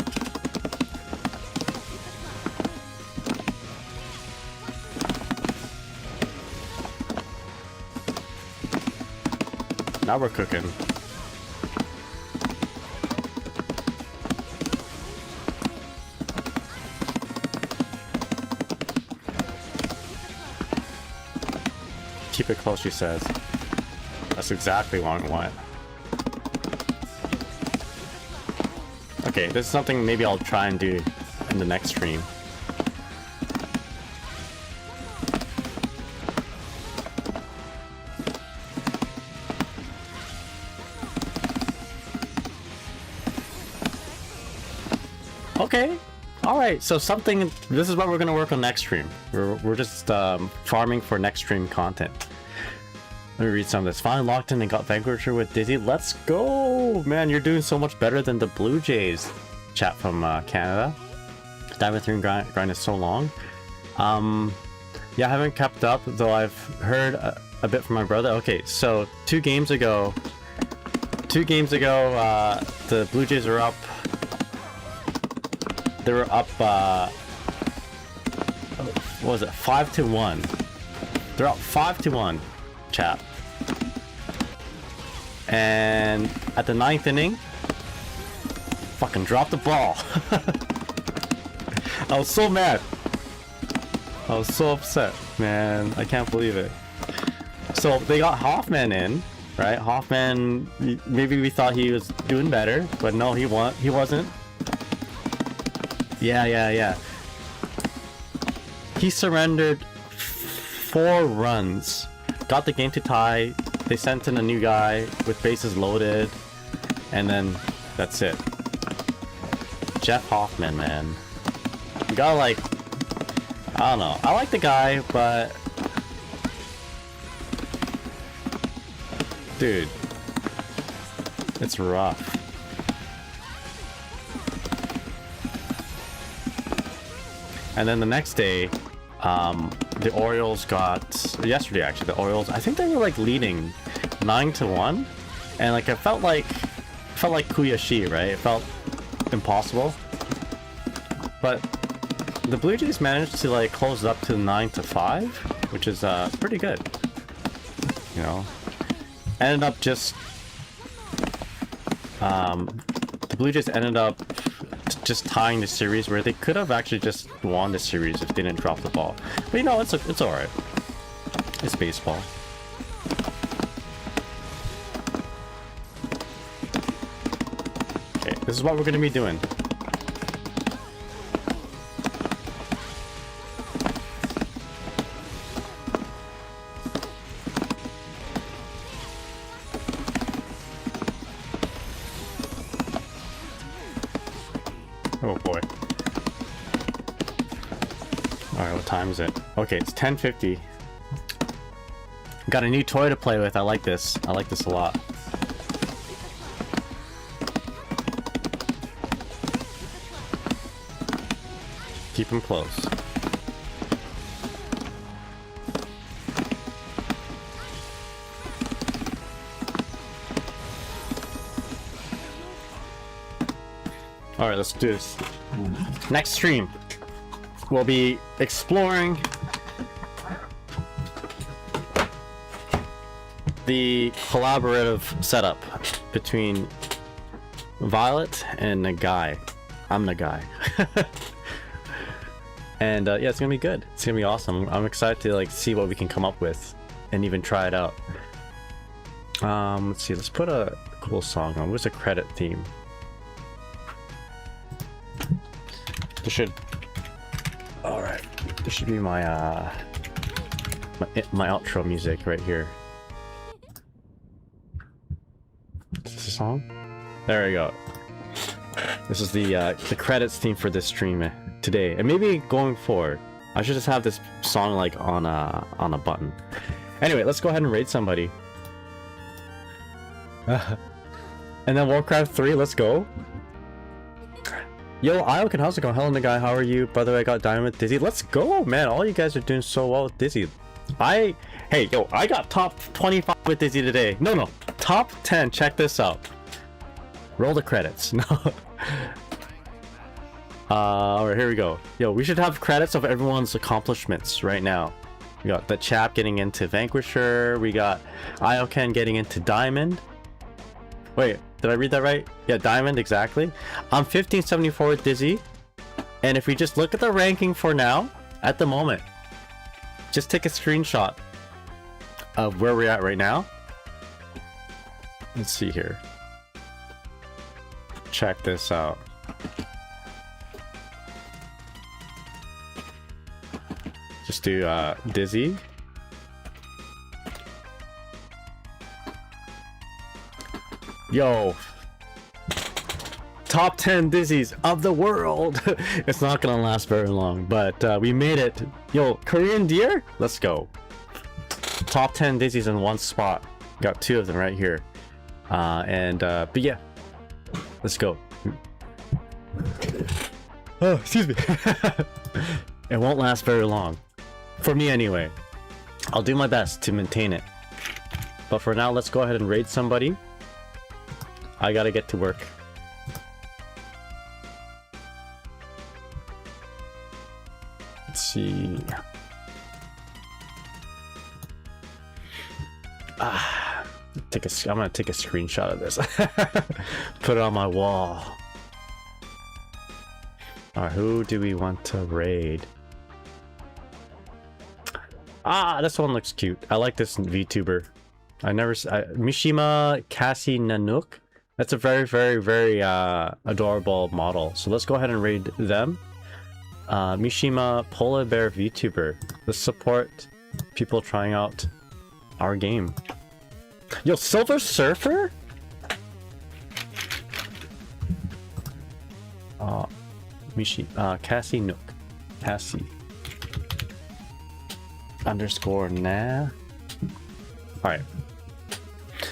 Now we're cooking. Keep it close, she says. That's exactly what I want. Okay, this is something maybe I'll try and do in the next stream. Okay, right, so something. This is what we're gonna work on next stream. We're just farming for next stream content. Let me read some of this. Finally locked in and got Vanquisher with Dizzy. Let's go, man! You're doing so much better than the Blue Jays. Chat from Canada. Diamond 3 grind is so long. Yeah, I haven't kept up though. I've heard a bit from my brother. Okay, so 2 games ago, the Blue Jays were up. They were up. What was it? 5-1. They're up 5-1, chat. And at the 9th inning, fucking dropped the ball. I was so mad. I was so upset, man. I can't believe it. So they got Hoffman in, right? Hoffman, maybe we thought he was doing better, but no, he wasn't. Yeah. He surrendered 4 runs. Got the game to tie. They sent in a new guy with bases loaded. And then that's it. Jeff Hoffman, man. You gotta like... I don't know. I like the guy, but... Dude. It's rough. And then the next day, the Orioles got... Yesterday, actually, the Orioles... I think they were, like, leading 9-1. And, like, it felt like Kuyashi, right? It felt impossible. But the Blue Jays managed to, like, close it up to 9-5, which is, pretty good. You know? Ended up just... the Blue Jays ended up just tying the series where they could have actually just won the series if they didn't drop the ball. But you know, it's alright. It's baseball. Okay, this is what we're gonna be doing. Oh boy. Alright, what time is it? Okay, it's 10:50. Got a new toy to play with. I like this. I like this a lot. Keep him close. Alright, let's do this. Next stream, we'll be exploring the collaborative setup between Violet and Nagai. I'm Nagai. And yeah, it's gonna be good. It's gonna be awesome. I'm excited to like see what we can come up with and even try it out. Let's see, let's put a cool song on. What's the credit theme? This should... Alright. This should be my my outro music right here. Is this a song? There we go. This is the credits theme for this stream today, and maybe going forward. I should just have this song like on a button. Anyway, let's go ahead and raid somebody. And then Warcraft 3, let's go. Yo, Iokin, how's it going? Hello, Nagai, how are you? By the way, I got Diamond with Dizzy. Let's go, man. All you guys are doing so well with Dizzy. Hey, yo, I got top 25 with Dizzy today. No, top 10. Check this out. Roll the credits. No. Alright, here we go. Yo, we should have credits of everyone's accomplishments right now. We got the chap getting into Vanquisher. We got Ioken getting into Diamond. Wait, did I read that right? Yeah, Diamond, exactly. I'm 1574 with Dizzy. And if we just look at the ranking for now, at the moment, just take a screenshot of where we're at right now. Let's see here. Check this out. Just do Dizzy. Yo, top 10 dizzies of the world. It's not gonna last very long, but we made it. Yo, Korean deer, let's go. Top 10 dizzies in one spot. Got 2 of them right here. But yeah, let's go. Oh, excuse me. It won't last very long. For me anyway. I'll do my best to maintain it. But for now, let's go ahead and raid somebody. I gotta get to work. Let's see. I'm gonna take a screenshot of this. Put it on my wall. Alright, who do we want to raid? This one looks cute. I like this VTuber. Mishima Cassie Nanook. That's a very, very, very adorable model. So let's go ahead and raid them. Mishima Polar Bear VTuber. Let's support people trying out our game. Yo, Silver Surfer? Cassie Nook. Cassie. _ nah. Alright.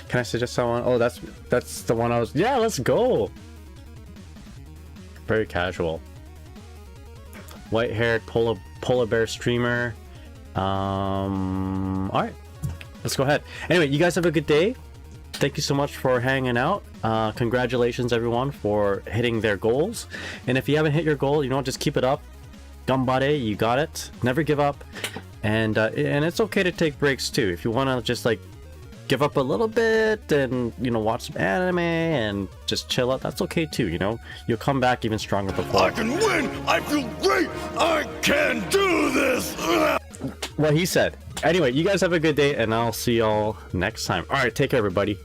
Can I suggest someone? Oh, that's the one I was. Yeah, let's go. Very casual. White-haired polar bear streamer. Alright. Let's go ahead. Anyway, you guys have a good day. Thank you so much for hanging out. Congratulations everyone for hitting their goals. And if you haven't hit your goal, you know, just keep it up. Gambare, you got it. Never give up. And it's okay to take breaks too. If you want to just like give up a little bit and, you know, watch some anime and just chill out, that's okay too, you know. You'll come back even stronger before. I can win! I feel great! I can do this! What he said. Anyway, you guys have a good day and I'll see y'all next time. Alright, take care everybody.